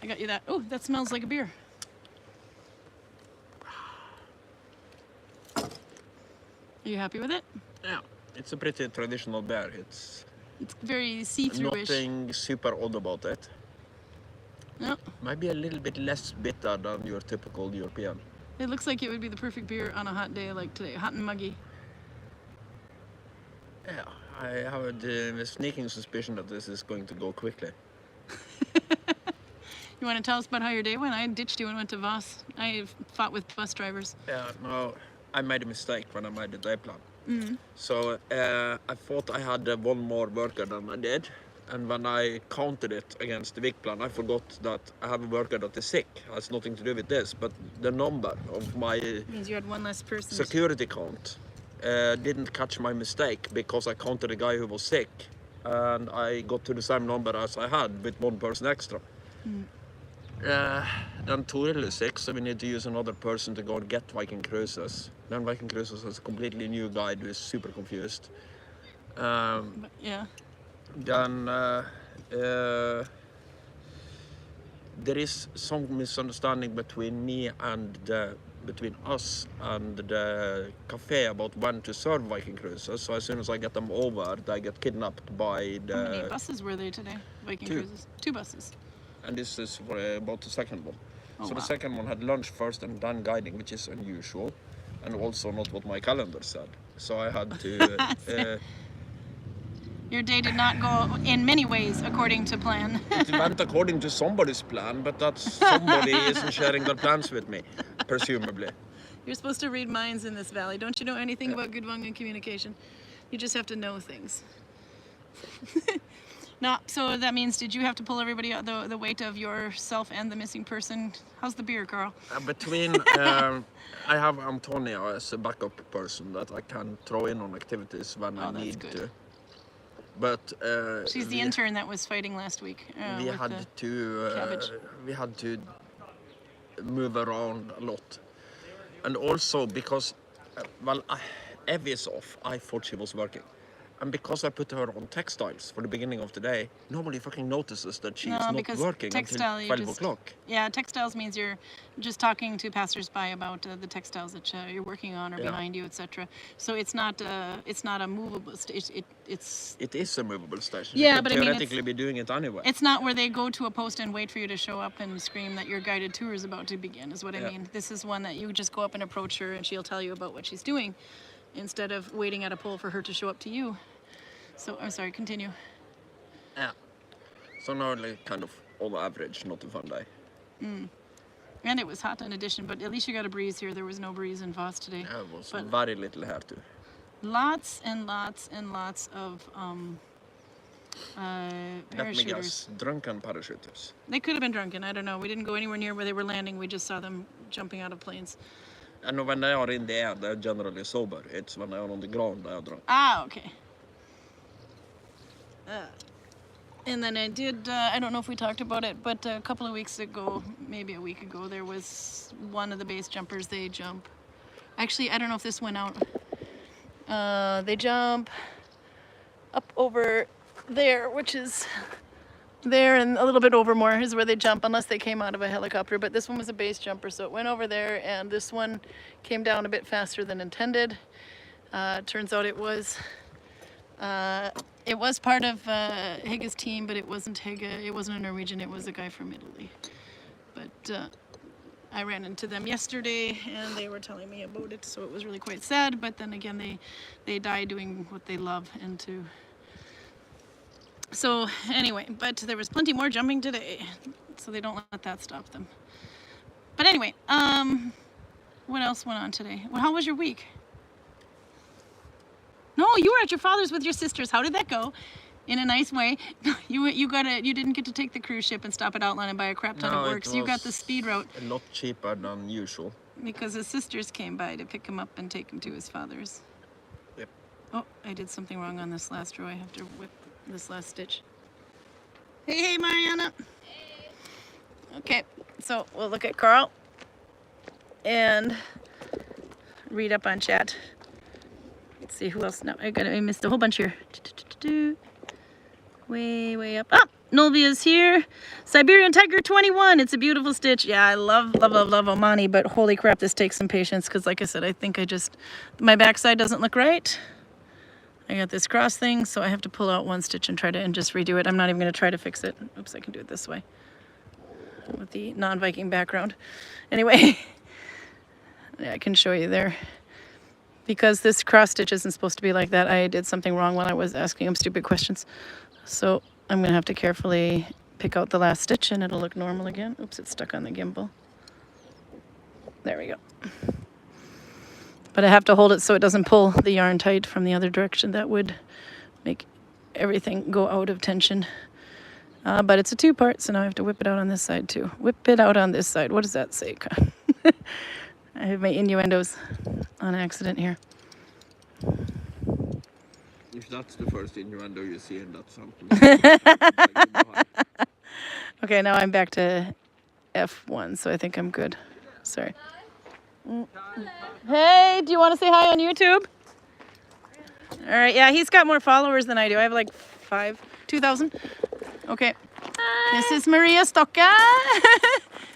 I got you that. Oh, that smells like a beer. Are you happy with it? Yeah. It's a pretty traditional beer. It's very see-through-ish. Nothing super odd about it. No. Maybe a little bit less bitter than your typical European. It looks like it would be the perfect beer on a hot day like today, hot and muggy. Yeah, I have a sneaking suspicion that this is going to go quickly. You want to tell us about how your day went? I ditched you and went to Voss. I fought with bus drivers. Yeah, no, I made a mistake when I made the day plan. Mm. So I thought I had one more worker than I did. And when I counted it against the week plan, I forgot that I have a worker that is sick. It has nothing to do with this, but the number of my means you had one less person. Security count didn't catch my mistake because I counted a guy who was sick. And I got to the same number as I had with one person extra. Mm. Then Toril is sick, so we need to use another person to go and get Viking Cruises. Then Viking Cruises has a completely new guide who is super confused. Yeah. Then there is some misunderstanding between me and between us and the cafe about when to serve Viking Cruises. So as soon as I get them over, they get kidnapped by the... How many buses were there today, Viking Cruises? 2 buses. And this is for about the second one. Oh, so wow. the second one had lunch first and then guiding, which is unusual. And also not what my calendar said. So I had to... Your day did not go in many ways according to plan. It went according to somebody's plan, but that somebody isn't sharing their plans with me, presumably. You're supposed to read minds in this valley. Don't you know anything about Gudvangen communication? You just have to know things. No, so that means, did you have to pull everybody out, the weight of yourself and the missing person? How's the beer, Karl? I have Antonia as a backup person that I can throw in on activities when I need to. But she's the intern that was fighting last week. We had to move around a lot, and also because Evie is off, I thought she was working. And because I put her on textiles for the beginning of the day, nobody fucking notices that she's not working until 12 o'clock. Yeah, textiles means you're just talking to passersby about the textiles that you're working on or behind you, etc. So it's not a movable station. It is a movable station. Yeah, you but could theoretically be doing it anyway. It's not where they go to a post and wait for you to show up and scream that your guided tour is about to begin, is what I mean. This is one that you just go up and approach her and she'll tell you about what she's doing instead of waiting at a pole for her to show up to you. So, I'm sorry, continue. Yeah. So now, like, kind of on average, not a fun day. Mm. And it was hot in addition, but at least you got a breeze here. There was no breeze in Voss today. Yeah, it was very little here too. Lots and lots and lots of parachuters. Let me guess, drunken parachuters. They could have been drunken, I don't know. We didn't go anywhere near where they were landing. We just saw them jumping out of planes. And when they are in the air, they're generally sober. It's when they are on the ground they are drunk. Ah, okay. And then I did, I don't know if we talked about it, but a couple of weeks ago, maybe a week ago, there was one of the base jumpers, they jump. Actually, I don't know if this went out. They jump up over there, which is there, and a little bit over more is where they jump, unless they came out of a helicopter. But this one was a base jumper, so it went over there, and this one came down a bit faster than intended. Turns out it was part of Hegge's team, but it wasn't Hegge. It wasn't a Norwegian. It was a guy from Italy. But I ran into them yesterday, and they were telling me about it, so it was really quite sad. But then again, they die doing what they love, and to. So anyway, but there was plenty more jumping today, so they don't let that stop them. But anyway, what else went on today? Well, how was your week? No, you were at your father's with your sisters. How did that go? In a nice way. You didn't get to take the cruise ship and stop at Outland and buy a crap ton of works. You got the speed route. A lot cheaper than usual. Because his sisters came by to pick him up and take him to his father's. Yep. Oh, I did something wrong on this last row. I have to whip this last stitch. Hey, Mariana. Hey. Okay, so we'll look at Karl and read up on chat. Let's see who else. No, I missed a whole bunch here. Way up. Ah, Nolvia's here. Siberian Tiger 21. It's a beautiful stitch. Yeah, I love Omani, but holy crap, this takes some patience because, like I said, I think my backside doesn't look right. I got this cross thing, so I have to pull out one stitch and try to just redo it. I'm not even going to try to fix it. Oops, I can do it this way with the non-Viking background. Anyway, yeah, I can show you there. Because this cross stitch isn't supposed to be like that, I did something wrong when I was asking him stupid questions. So I'm going to have to carefully pick out the last stitch and it'll look normal again. Oops, it's stuck on the gimbal. There we go. But I have to hold it so it doesn't pull the yarn tight from the other direction. That would make everything go out of tension. But it's a two-part, so now I have to whip it out on this side too. Whip it out on this side. What does that say? I have my innuendos on accident here. If that's the first innuendo you see, and that's something. Okay, now I'm back to F1, so I think I'm good. Sorry. Hey, do you want to say hi on YouTube? All right, yeah, he's got more followers than I do. I have like 2,000. Okay. Hi. This is Maria Stocka.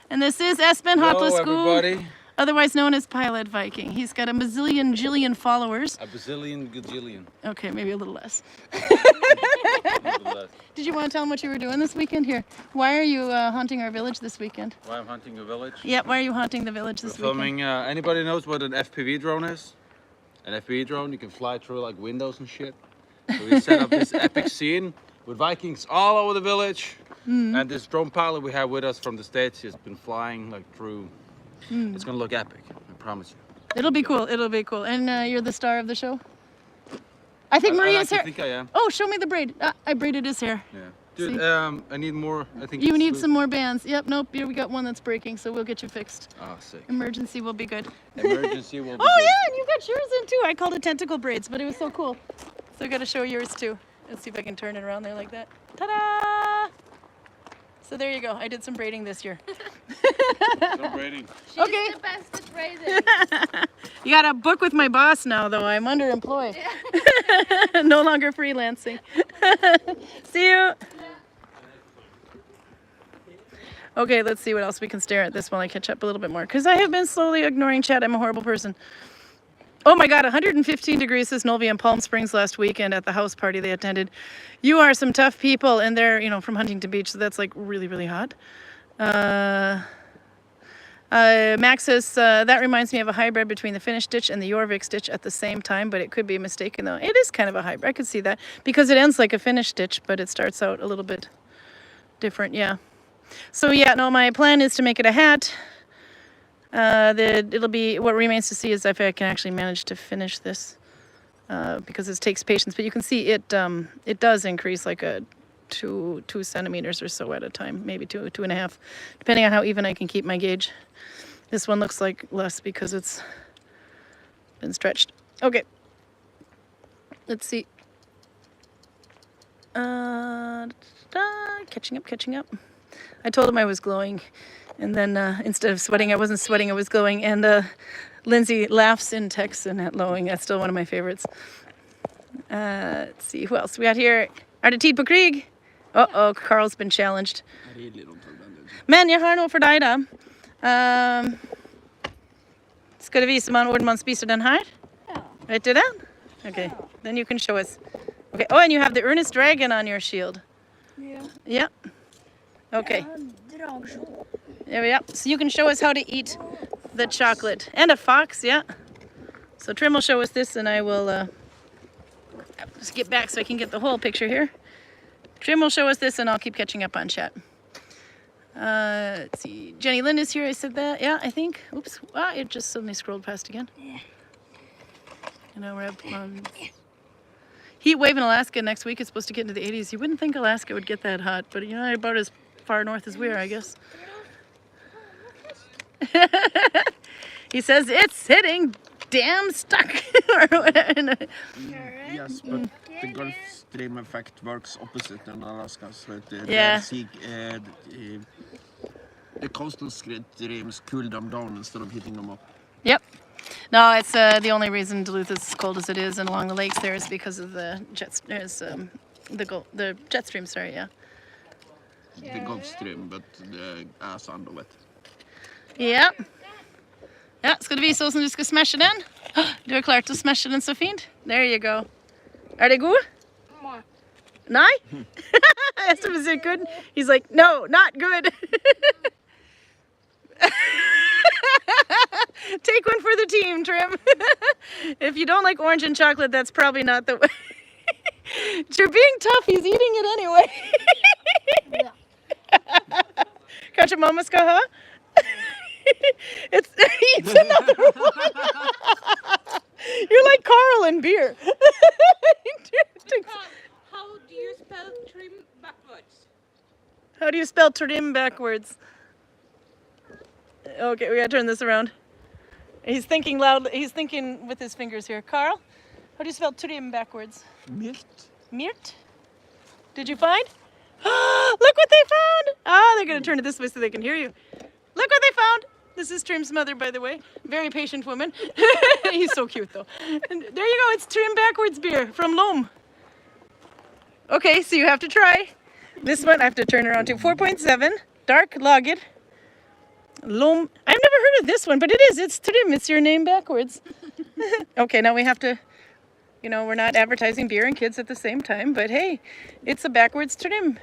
And this is Espen Hatleskog. Everybody. Otherwise known as Pilot Viking. He's got a bazillion followers. A bazillion gajillion. Okay, maybe a little less. A little less. Did you want to tell him what you were doing this weekend here? Why are you haunting our village this weekend? Why I'm hunting a village? Yeah, why are you haunting the village this weekend? Filming, anybody knows what an FPV drone is? An FPV drone, you can fly through like windows and shit. So we set up this epic scene with Vikings all over the village. And this drone pilot we have with us from the States has been flying like through. It's gonna look epic, I promise you. It'll be cool, it'll be cool. And you're the star of the show? I think Maria's hair. I think I am. Oh, show me the braid. I braided his hair. Yeah. Dude, I need more, I think. You need some more bands. Yep, nope, here we got one that's breaking, so we'll get you fixed. Oh, sick. Emergency will be good. Emergency will be Oh good. yeah, and you got yours in too. I called it tentacle braids, but it was so cool. So I gotta show yours too. Let's see if I can turn it around there like that. Ta-da! So there you go. I did some braiding this year. Some braiding. She's Okay. the best at braiding. You got a book with my boss now, though. I'm underemployed. No longer freelancing. See you. Okay, let's see what else we can stare at this while I catch up a little bit more. Because I have been slowly ignoring chat. I'm a horrible person. Oh my God, 115 degrees this Nolvi in Palm Springs last weekend at the house party they attended. You are some tough people, and they're, you know, from Huntington Beach, so that's like really, really hot. Max says, that reminds me of a hybrid between the Finnish stitch and the Jorvik stitch at the same time, but it could be mistaken though. It is kind of a hybrid, I could see that, because it ends like a Finnish stitch, but it starts out a little bit different, yeah. So yeah, no, my plan is to make it a hat. It'll be, what remains to see is if I can actually manage to finish this, because it takes patience. But you can see it does increase like a 2 centimeters or so at a time, maybe 2.5, depending on how even I can keep my gauge. This one looks like less because it's been stretched. Okay, let's see. Catching up. I told him I was glowing, and then instead of sweating, I wasn't sweating, I was glowing. And Lindsay laughs in Texan at lowing. That's still one of my favorites. Let's see, who else we got here? Er det tid på krig? Uh-oh, Karl's been challenged. Men jeg har noe for deg da. Skal du vise meg hvordan man spiser den her? Right, do that? Okay, then you can show us. Okay, oh, and you have the earnest dragon on your shield. Yeah. Okay. Yeah, so you can show us how to eat the chocolate. And a fox, yeah. So Trim will show us this, and I will just get back so I can get the whole picture here. Trim will show us this, and I'll keep catching up on chat. Let's see. Jenny Lynn is here. I said that. Yeah, I think. Oops. Ah, it just suddenly scrolled past again. You know, we're at heat wave in Alaska next week. It's supposed to get into the 80s. You wouldn't think Alaska would get that hot, but you know, about as far north as we are, I guess. He says it's hitting damn stuck. Yes, but the Gulf Stream effect works opposite in Alaska, so the coastal streams cool them down instead of heating them up. Yep. No, it's the only reason Duluth is as cold as it is, and along the lakes there is because of the the jet stream. Sorry, yeah. The Gulf Stream, but the ass under it. Ja. Ja, skal du vise hvordan du skal smashe den? Du har klart å smashe den så fint. There you go. Er det god? Nei? I asked him, is it good? He's like, no, not good. Take one for the team, Trim. If you don't like orange and chocolate, that's probably not the way. You're being tough. He's eating it anyway. Kanskje mamma skal ha? It's another one. You're like Karl and beer. How do you spell trim backwards? How do you spell trim backwards? Okay, we gotta turn this around. He's thinking loud. He's thinking with his fingers here. Karl, how do you spell trim backwards? Mirt. Mirt? Did you find? Look what they found! Ah, they're gonna turn it this way so they can hear you. Look what they found! This is Trim's mother, by the way. Very patient woman. He's so cute, though. And there you go. It's Trim backwards beer from Lom. Okay, so you have to try. This one I have to turn around to 4.7. Dark lager. Lom. I've never heard of this one, but it is. It's Trim. It's your name backwards. Okay, now we have to, you know, we're not advertising beer and kids at the same time, but hey, it's a backwards Trim.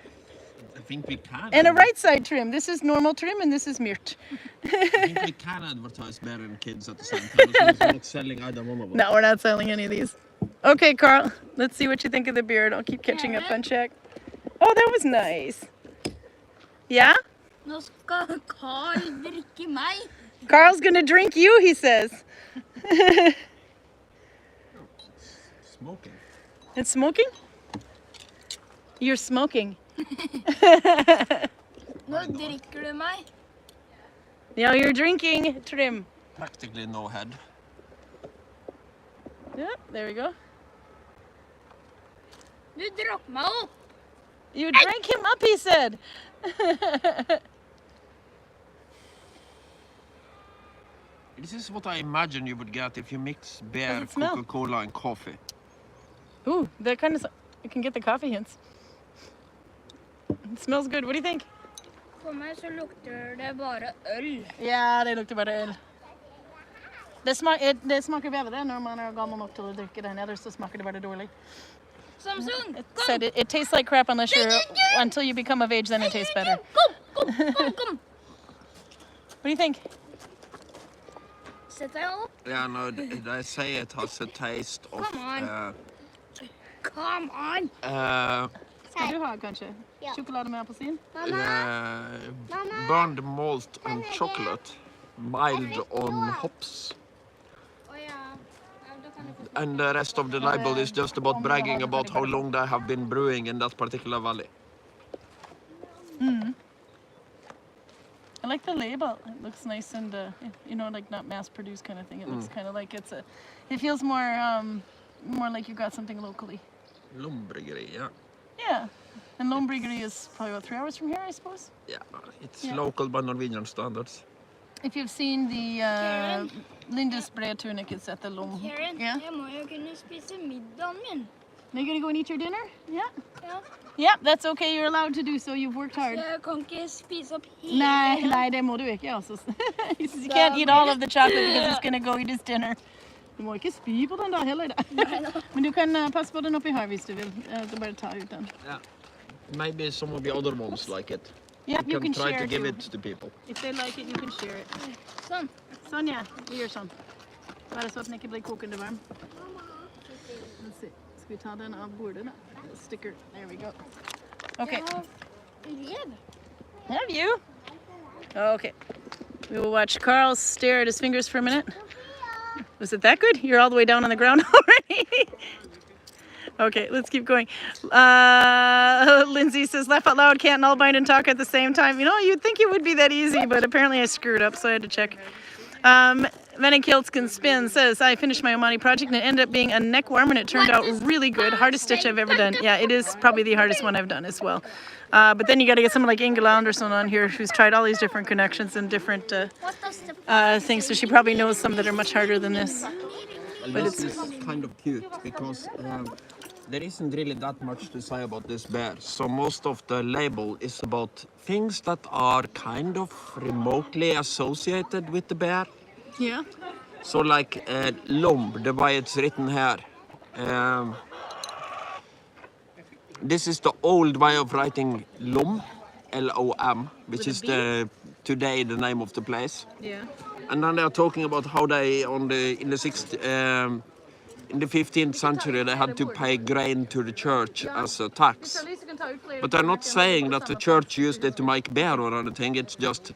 I think we can. And a right side Trim. This is normal Trim and this is Mirt. I think we can advertise beer and kids at the same time. So we're not selling either one of us. No, we're not selling any of these. Okay, Karl, let's see what you think of the beer. I'll keep catching up on check. Oh, that was nice. Yeah? Nå skal Karl drikke meg. Karl's gonna drink you, he says. Smoking. It's smoking? You're smoking. Nå drikker du meg. Now you're drinking Trim. Practically no head. Yeah, there we go. Du drakk meg opp. You drank him up, he said. This is what I imagine you would get if you mix beer, Does it smell? Coca-Cola and coffee. Ooh, that kind of, you can get the coffee hints. It smells good. What do you think? For meg så lukter det bare øl. Ja, det lukter bare øl. Det smaker bedre det når man er gammel nok til å drikke den, ellers så smaker det bare dårlig. Samsung, It kom. said it tastes like crap unless you're, until you become of age, then it tastes better. Kom. What do you think? Sett deg opp. Yeah, no, they say it has a taste of Come on. Come on. Skal du ha kanskje? Ja. Sjokolade med appelsin? burned malt and chocolate, mild on hops. Å ja. Ja, da kan du få And the rest of the label is just about bragging about how long they have been brewing in that particular valley. I like the label. It looks nice and, you know, like not mass-produced kind of thing. It looks kind of like it's a, it feels more, more like you got something locally. Lombryggeri, yeah. Yeah. And Lombriggery is probably about 3 hours from here, I suppose. Yeah, it's Yeah. local by Norwegian standards. If you've seen the Lindes Bredtunik, it's at the Lom. Karin, Yeah. jeg må jo kunne spise middagen min. Are you gonna go and eat your dinner? Yeah. Ja. Yeah, that's okay. You're allowed to do so. You've worked hard. Så jeg kan ikke spise opp hele. Nei, det må du ikke. Altså. He says you can't eat all of the chocolate because it's gonna go eat his dinner. Du må ikke spy på den da heller. Da. Men du kan passe på den oppi her hvis du vil. Du bare ta ut den. Yeah. Maybe some of the other ones like it. Yeah, you can try share to give too. it to people. If they like it, you can share it. Sånn. Sånn, ja. Vi gjør sånn. Bare så at den ikke blir kokende varm. Let's see. Skal vi ta den av bordet da? Sticker. There we go. Okay. Rev. Have you? Okay. We will watch Karl stare at his fingers for a minute. Was it that good? You're all the way down on the ground already? Okay, let's keep going. Lindsay says, laugh out loud, can't Nalbind and talk at the same time. You know, you'd think it would be that easy, but apparently I screwed up, so I had to check. Venikilskin Spin says, I finished my Omani project and it ended up being a neck warmer and it turned out really good. Hardest stitch I've ever done. Yeah, it is probably the hardest one I've done as well. But then you got to get someone like Ingela Anderson on here who's tried all these different connections and different things, so she probably knows some that are much harder than this. But This is kind of cute because there isn't really that much to say about this bear. So most of the label is about things that are kind of remotely associated with the bear. Yeah. So like lom, the way it's written here. This is the old way of writing lom, L-O-M, which is today the name of the place. Yeah. And then they are talking about how they in the 15th century they had to pay grain to the church as a tax. But they're not saying that the church used it to make beer or anything. It's just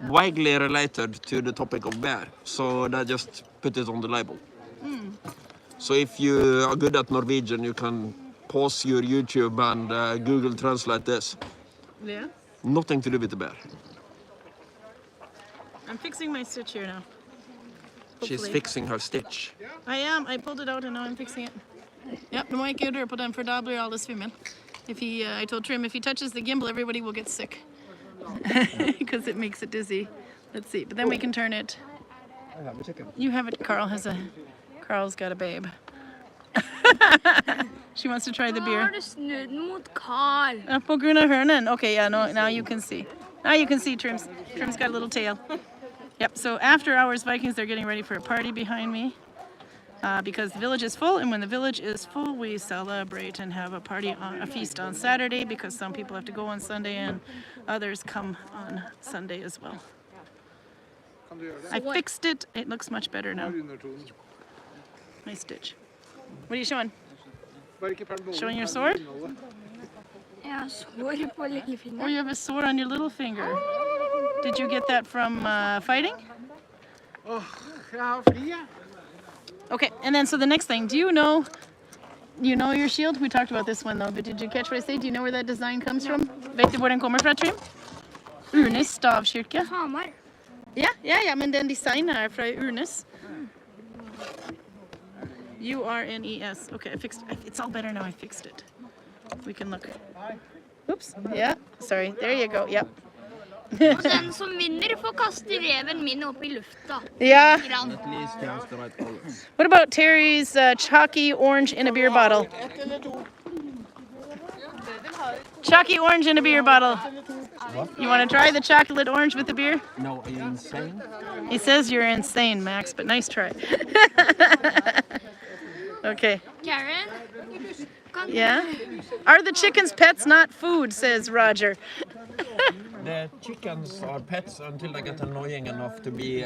vaguely related to the topic of beer. So they just put it on the label. So if you are good at Norwegian, you can pause your YouTube and Google Translate this. Yeah. Nothing to do with the bear. I'm fixing my stitch here now. She's Hopefully. fixing her stitch. I am. I pulled it out and now I'm fixing it. Yep, nu må jeg ikke røre på den for da blir alle svimmel. I told Trim if he touches the gimbal, everybody will get sick. Because it makes it dizzy. Let's see, but then we can turn it. I have a chicken. You have it, Carl's got a babe. She wants to try the Nå beer. har du snudd den mot Karl. På grunn av hörnen. Okay, yeah, no, now you can see. Now you can see Trim's got a little tail. Yep, so after hours Vikings, they're getting ready for a party behind me. Because the village is full, and when the village is full, we celebrate and have a feast on Saturday, because some people have to go on Sunday and others come on Sunday as well. I fixed it. It looks much better now. Nice stitch. What are you showing? Showing your sword? Jeg har sår på Oh, lillefingeren. you have a sword on your little finger. Did you get that from fighting? Okay, and then so the next thing, do you know your shield? We talked about this one though, but did you catch what I say? Do you know where that design comes from? Vet du hvor den kommer fra, Trim? Urnes stavkirke. Hamar. Ja, men den designen er fra Urnes. Urnes. Okay, I fixed it. It's all better now. I fixed it. We can look. Oops. Yeah. Sorry. There you go. Yep. Og den som vinner får kaste reven min opp I lufta. Yeah. Grann. At least he has the right colors. What about Terry's chalky orange in a beer bottle? Chalky orange in a beer bottle. You want to try the chocolate orange with the beer? No, are you insane? He says you're insane, Max, but nice try. Okay. Karin? Kan Yeah? Are the chickens pets, not food, says Roger. The chickens are pets until they get annoying enough to be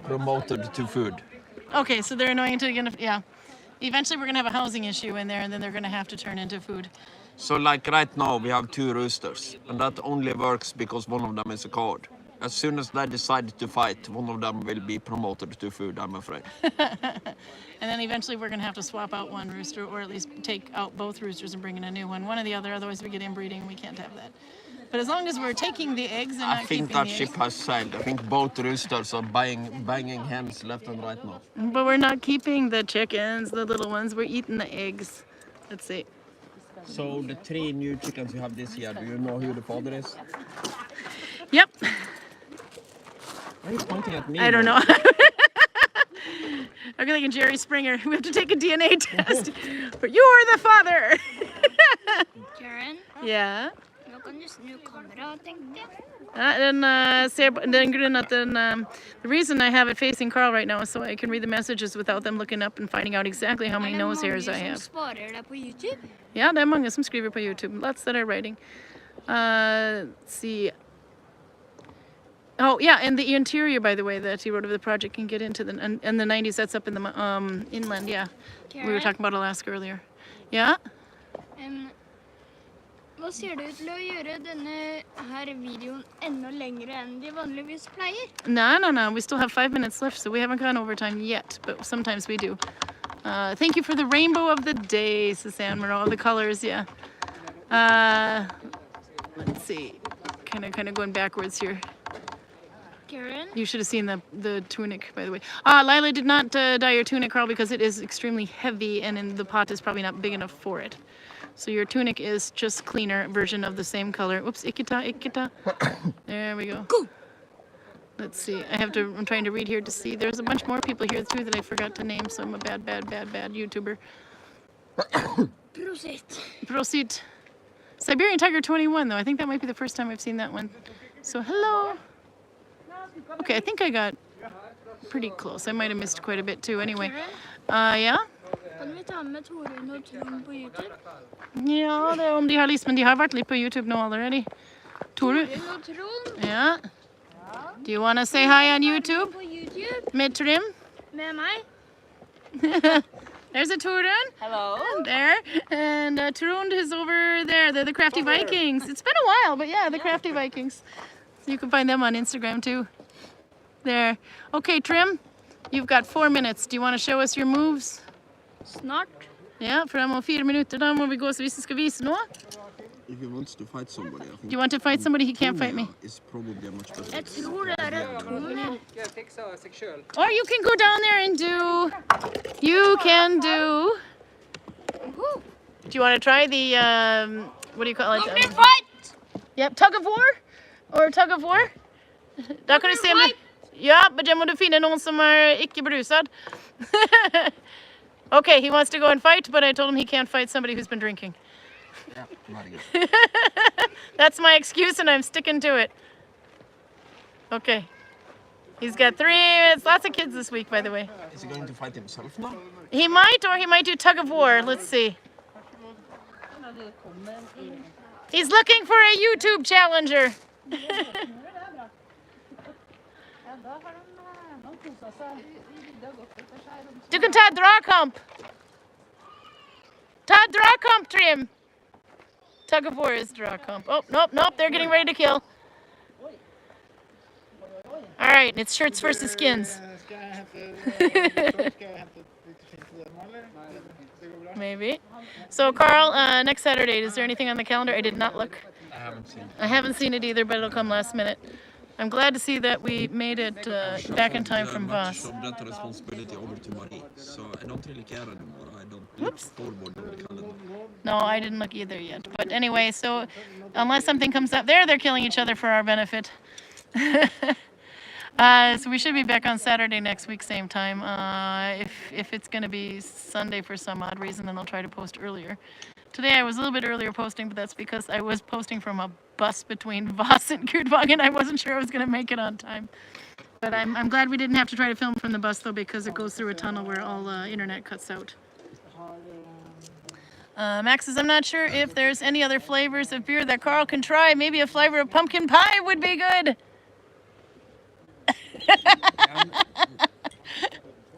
promoted to food. Okay, so they're annoying until you're gonna, yeah. Eventually we're gonna have a housing issue in there, and then they're gonna have to turn into food. So like right now we have 2 roosters, and that only works because one of them is a coward. As soon as they decide to fight, one of them will be promoted to food, I'm afraid. And then eventually we're gonna have to swap out one rooster, or at least take out both roosters and bring in a new one. One or the other, otherwise we get inbreeding and we can't have that. But as long as we're taking the eggs and I not think keeping that the ship eggs. has sailed. I think both roosters are banging hens left and right now. But we're not keeping the chickens, the little ones. We're eating the eggs. Let's see. So the 3 new chickens you have this year, do you know who the father is? Yep. Why are you pointing at me? I don't know. I'm like a Jerry Springer. We have to take a DNA test. But you're the father. Karin, Ja. nå kan du snu kameraet, tenkte jeg. The reason I have it facing Karl right now is so I can read the messages without them looking up and finding out exactly how many nose hairs I have. Sparer deg på YouTube? Ja, det er mange som skriver på YouTube. Lots that are writing. Let's see. Oh, yeah, and the interior, by the way, that he wrote of the project can get into the, and the 90s, that's up in the inland, yeah. We were talking about Alaska earlier. Yeah? Hva ser det ut til å gjøre denne her videoen enda lengre enn de vanligvis pleier? No. We still have 5 minutes left, so we haven't gone overtime yet, but sometimes we do. Thank you for the rainbow of the day, Suzanne Moreau. The colors, yeah. Let's see. Kind of going backwards here. Karin? You should have seen the tunic, by the way. Lila did not dye your tunic, Karl, because it is extremely heavy and in the pot is probably not big enough for it. So your tunic is just cleaner version of the same color. Oops, ikita. There we go. Let's see. I'm trying to read here to see. There's a bunch more people here too that I forgot to name, so I'm a bad YouTuber. Prosit. Siberian Tiger 21, though. I think that might be the first time I've seen that one. So hello. Okay, I think I got pretty close. I might have missed quite a bit too. Anyway, yeah. Kan vi ta med Torunn og Trond på YouTube? Ja, det er om de har lyst, men de har vært litt på YouTube now already. Torunn og Trond? Yeah. Do you want to say hi on YouTube? På YouTube? Med Trim? Med meg? There's a Torunn. Hello. There. And Torunn is over there. They're the Crafty Vikings. It's been a while, but yeah, the Crafty Vikings. So you can find them on Instagram too. There. Okay, Trim, you've got 4 minutes. Do you want to show us your moves? Snart. Ja, for om 4 minutter da må vi gå, så hvis du skal vise noe. If he wants to fight somebody, I Do think you want to fight somebody? He can't fight me. is probably a much better. Jeg tror det er en Torunn. Fiksa seg selv. Or you can go down there and do... You can do... Do you want to try the, what do you call it? Fight! Yep, tug of war? Or tug of war? Da kan du se om du... Ja, men da må du finne noen som ikke beruset. Okay, he wants to go and fight, but I told him he can't fight somebody who's been drinking. Yeah, very good. That's my excuse and I'm sticking to it. Okay. He's got 3 minutes. Lots of kids this week, by the way. Is he going to fight himself now? He might, or he might do tug of war. Let's see. He's looking for a YouTube challenger. Du kan ta dragkamp. Ta dragkamp, Trim. Tug of war is dragkamp. Oh, nope. They're getting ready to kill. All right, it's shirts versus skins. Maybe. So, Karl, next Saturday, is there anything on the calendar? I did not look. I haven't seen it either, but it'll come last minute. I'm glad to see that we made it back in time from Voss. That responsibility over to Marie, so I don't really care anymore. I don't Whoops. forward on the calendar. No, I didn't look either yet. But anyway, so unless something comes up there, they're killing each other for our benefit. So we should be back on Saturday next week, same time. If it's going to be Sunday for some odd reason, then I'll try to post earlier. Today I was a little bit earlier posting, but that's because I was posting from a bus between Voss and Gudvangen. I wasn't sure I was going to make it on time. But I'm glad we didn't have to try to film from the bus, though, because it goes through a tunnel where all internet cuts out. Max says, I'm not sure if there's any other flavors of beer that Karl can try. Maybe a flavor of pumpkin pie would be good.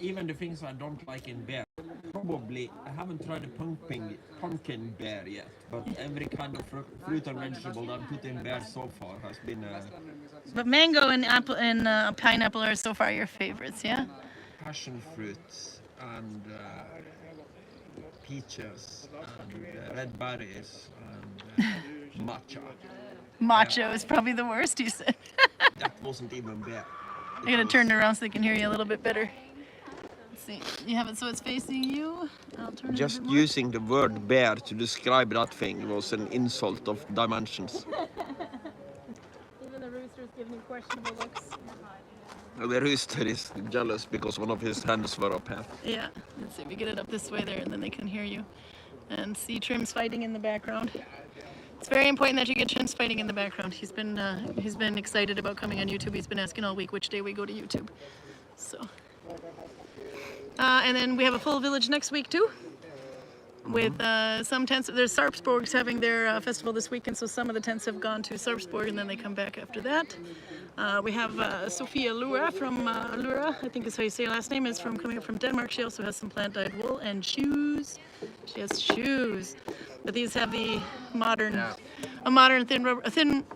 Even the things I don't like in beer. Probably, I haven't tried a pumpkin beer yet, but every kind of fruit and vegetable that I put in beer so far has been But mango and apple and pineapple are so far your favorites, yeah? passion fruits and peaches and red berries and matcha. Matcha is probably the worst, you said. That wasn't even beer. I'm going to turn it around so they can hear you a little bit better. Let's see. You have it so it's facing you. I'll turn Just it a bit more. using the word bear to describe that thing was an insult of dimensions. Even the rooster's giving you questionable looks. The rooster is jealous because one of his hands were up here. Yeah. Let's see if we get it up this way there, and then they can hear you. And see Trim's fighting in the background. It's very important that you get Trim's fighting in the background. He's been excited about coming on YouTube. He's been asking all week which day we go to YouTube. So. And then we have a full village next week too. With some tents. There's Sarpsborg's having their festival this weekend, so some of the tents have gone to Sarpsborg and then they come back after that. We have Sophia Lura from Lura, I think is how you say her last name, is coming up from Denmark. She also has some plant-dyed wool and shoes. She has shoes, but these have the modern, a modern thin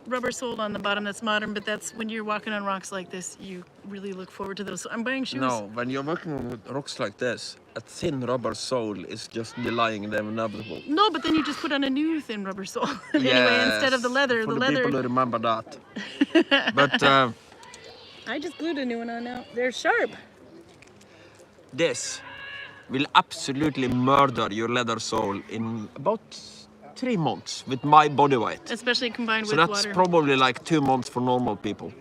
rubber sole on the bottom that's modern. But that's when you're walking on rocks like this, you really look forward to those. So I'm buying shoes. No, when you're working on rocks like this, a thin rubber sole is just delaying the inevitable. No, but then you just put on a new thin rubber sole anyway instead of the leather. For The the leather. people who remember that. But I just glued a new one on now. They're sharp. this will absolutely murder your leather sole in about 3 months with my body weight. Especially combined So with that's water. probably like 2 months for normal people.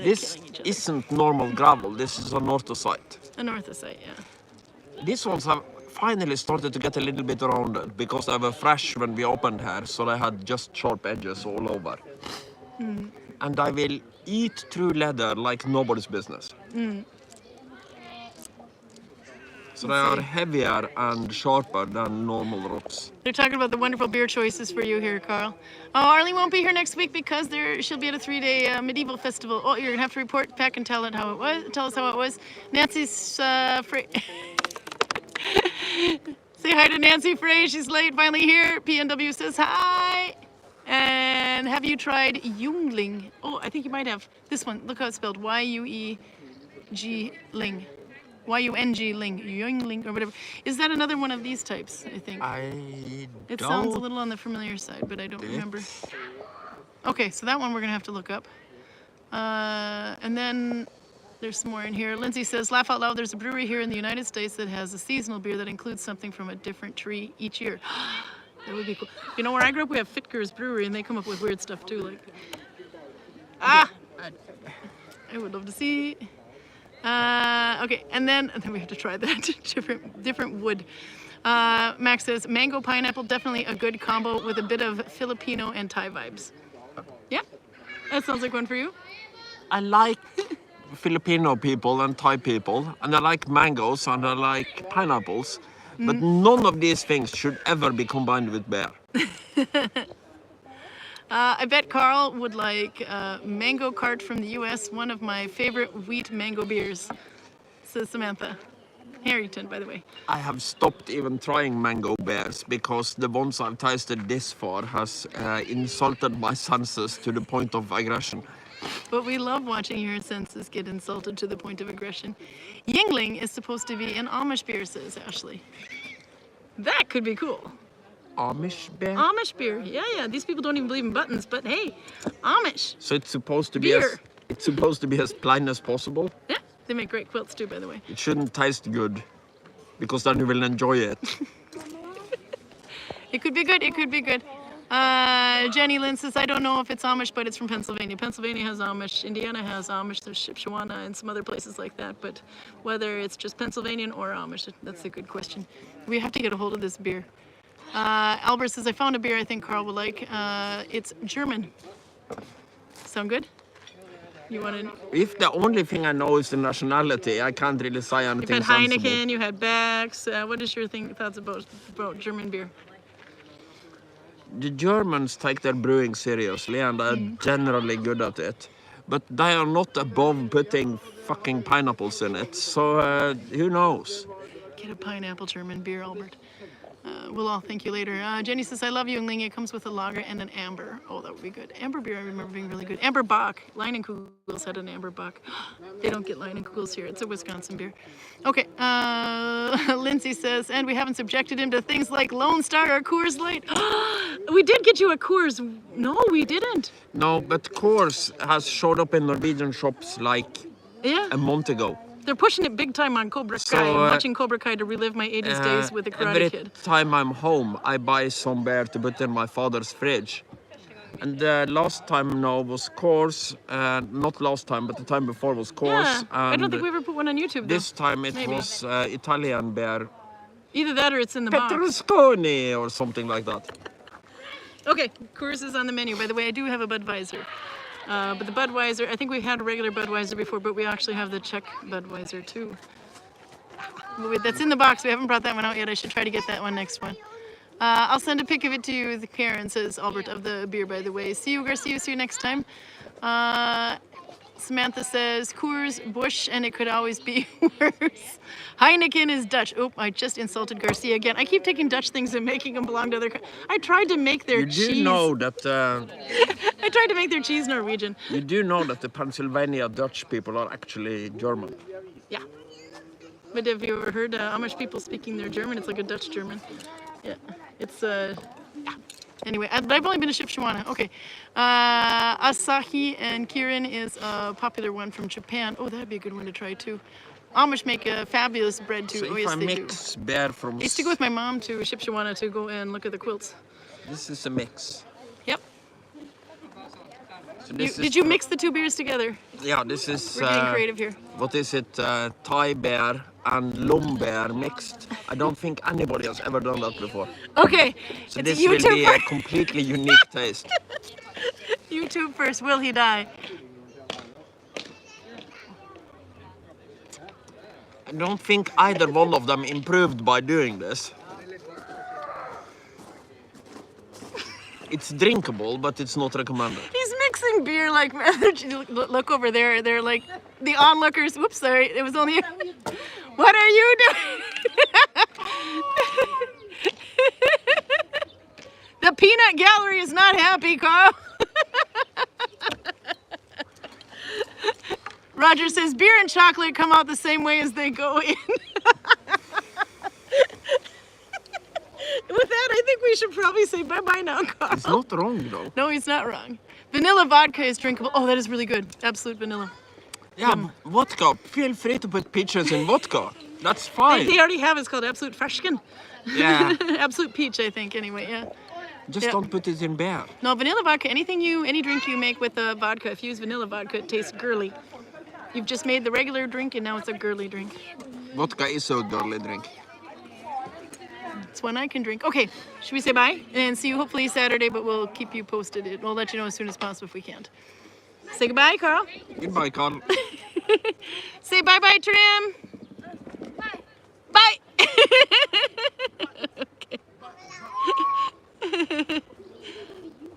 This killing each other. isn't normal gravel, this is an orthosite. An orthosite, yeah. These ones have finally started to get a little bit rounded because they were fresh when we opened here, so they had just sharp edges all over. And I will eat through leather like nobody's business. So they are heavier and sharper than normal rocks. They're talking about the wonderful beer choices for you here, Karl. Oh, Arlene won't be here next week because she'll be at a 3-day medieval festival. Oh, you're gonna have to report back and tell us how it was. Nancy's Say hi to Nancy Frey. She's late, finally here. PNW says hi. And have you tried Jungling? Oh, I think you might have. This one, look how it's spelled. Y-U-E-G Ling. Y-U-N-G Ling. Jungling or whatever. Is that another one of these types, I think? It sounds a little on the familiar side, but I don't remember. Okay, so that one we're gonna have to look up. And then there's some more in here. Lindsay says, laugh out loud, there's a brewery here in the United States that has a seasonal beer that includes something from a different tree each year. That would be cool. You know, where I grew up, we have Fitger's Brewery, and they come up with weird stuff too. Like, I would love to see. Okay, and then we have to try that different wood. Max says mango pineapple, definitely a good combo with a bit of Filipino and Thai vibes. Yeah, that sounds like one for you. I like Filipino people and Thai people, and I like mangoes and I like pineapples, but none of these things should ever be combined with beer. I bet Karl would like Mango Cart from the US, one of my favorite wheat mango beers, says Samantha. Harrington, by the way. I have stopped even trying mango beers because the ones I've tasted this far has insulted my senses to the point of aggression. But we love watching your senses get insulted to the point of aggression. Yingling is supposed to be an Amish beer, says Ashley. That could be cool. Amish beer? Amish beer, yeah. These people don't even believe in buttons, but hey, Amish. So it's supposed to be beer. it's supposed to be as plain as possible. Yeah, they make great quilts too, by the way. It shouldn't taste good, because then you will enjoy it. It could be good. It could be good. Jenny Lynn says, I don't know if it's Amish, but it's from Pennsylvania. Pennsylvania has Amish. Indiana has Amish. There's Shipshawana and some other places like that. But whether it's just Pennsylvanian or Amish, that's a good question. We have to get a hold of this beer. Albert says, I found a beer I think Karl will like. It's German. Sound good? You want to? If the only thing I know is the nationality, I can't really say anything You've had sensible. Heineken, you had Beck's. What is your thoughts about German beer? The Germans take their brewing seriously and are generally good at it. But they are not above putting fucking pineapples in it, so who knows? Get a pineapple German beer, Albert. We'll all thank you later. Jenny says, I love Jungling. It comes with a lager and an amber. Oh, that would be good. Amber beer, I remember being really good. Amber Bock. Leinenkugels had an amber Bock. They don't get Leinenkugels here. It's a Wisconsin beer. Okay. Lindsay says, and we haven't subjected him to things like Lone Star or Coors Light. We did get you a Coors. No, we didn't. No, but Coors has showed up in Norwegian shops like Yeah. a month ago. They're pushing it big time on Cobra Kai. I'm watching Cobra Kai to relive my 80s days with the Karate every Kid. time I'm home, I buy some beer to put in my father's fridge. And last time now was course, not last time, but the time before was course. Yeah, I and don't think we ever put one on YouTube though. this time it Maybe. was Italian beer, Either that or it's in the box. Petrusconi or something like that. Okay, Coors is on the menu. By the way, I do have a Budweiser. But the Budweiser, I think we had a regular Budweiser before, but we actually have the Czech Budweiser too. That's in the box. We haven't brought that one out yet. I should try to get that one next one. I'll send a pic of it to you. Karin says, Albert, of the beer, by the way. See you, Garcia. See you next time. Samantha says, Coors, Bush, and it could always be worse. Heineken is Dutch. Oh, I just insulted Garcia again. I keep taking Dutch things and making them belong to other countries. I tried to make their cheese. You do know that... I tried to make their cheese Norwegian. You do know that the Pennsylvania Dutch people are actually German. Yeah. But have you ever heard Amish people speaking their German? It's like a Dutch German. Yeah. It's, yeah. Anyway, I've only been to Shipshewana. Okay. Asahi and Karin is a popular one from Japan. Oh, that'd be a good one to try too. Amish make a fabulous bread too. So oh, if yes, I they mix do. beer from... I used to go with my mom to Shipshewana to go and look at the quilts. This is a mix. Yep. So this Did you mix the two beers together? Yeah, this is... We're getting creative here. What is it? Thai beer and lum beer mixed. I don't think anybody has ever done that before. Okay. So it's this will be a first. completely unique taste. YouTube first. Will he die? I don't think either one of them improved by doing this. It's drinkable, but it's not recommended. He's mixing beer like, look over there. They're like, the onlookers. Whoops, sorry. It was only, what are you doing? The peanut gallery is not happy, Karl. Roger says, beer and chocolate come out the same way as they go in. With that, I think we should probably say bye-bye now, Karl. It's not wrong, though. No, he's not wrong. Vanilla vodka is drinkable. Oh, that is really good. Absolute vanilla. Yeah, vodka. Feel free to put peaches in vodka. That's fine. They already have. It's called Absolute Freshken. Yeah. Absolute peach, I think. Anyway, yeah. Just don't put it in beer. No, vanilla vodka. Any drink you make with vodka, if you use vanilla vodka, it tastes girly. You've just made the regular drink, and now it's a girly drink. Vodka is a girly drink. It's one I can drink. Okay, should we say bye? And see you hopefully Saturday, but we'll keep you posted. We'll let you know as soon as possible if we can't. Say goodbye, Karl. Goodbye, Karl. Say bye-bye, Trim. Bye. Bye.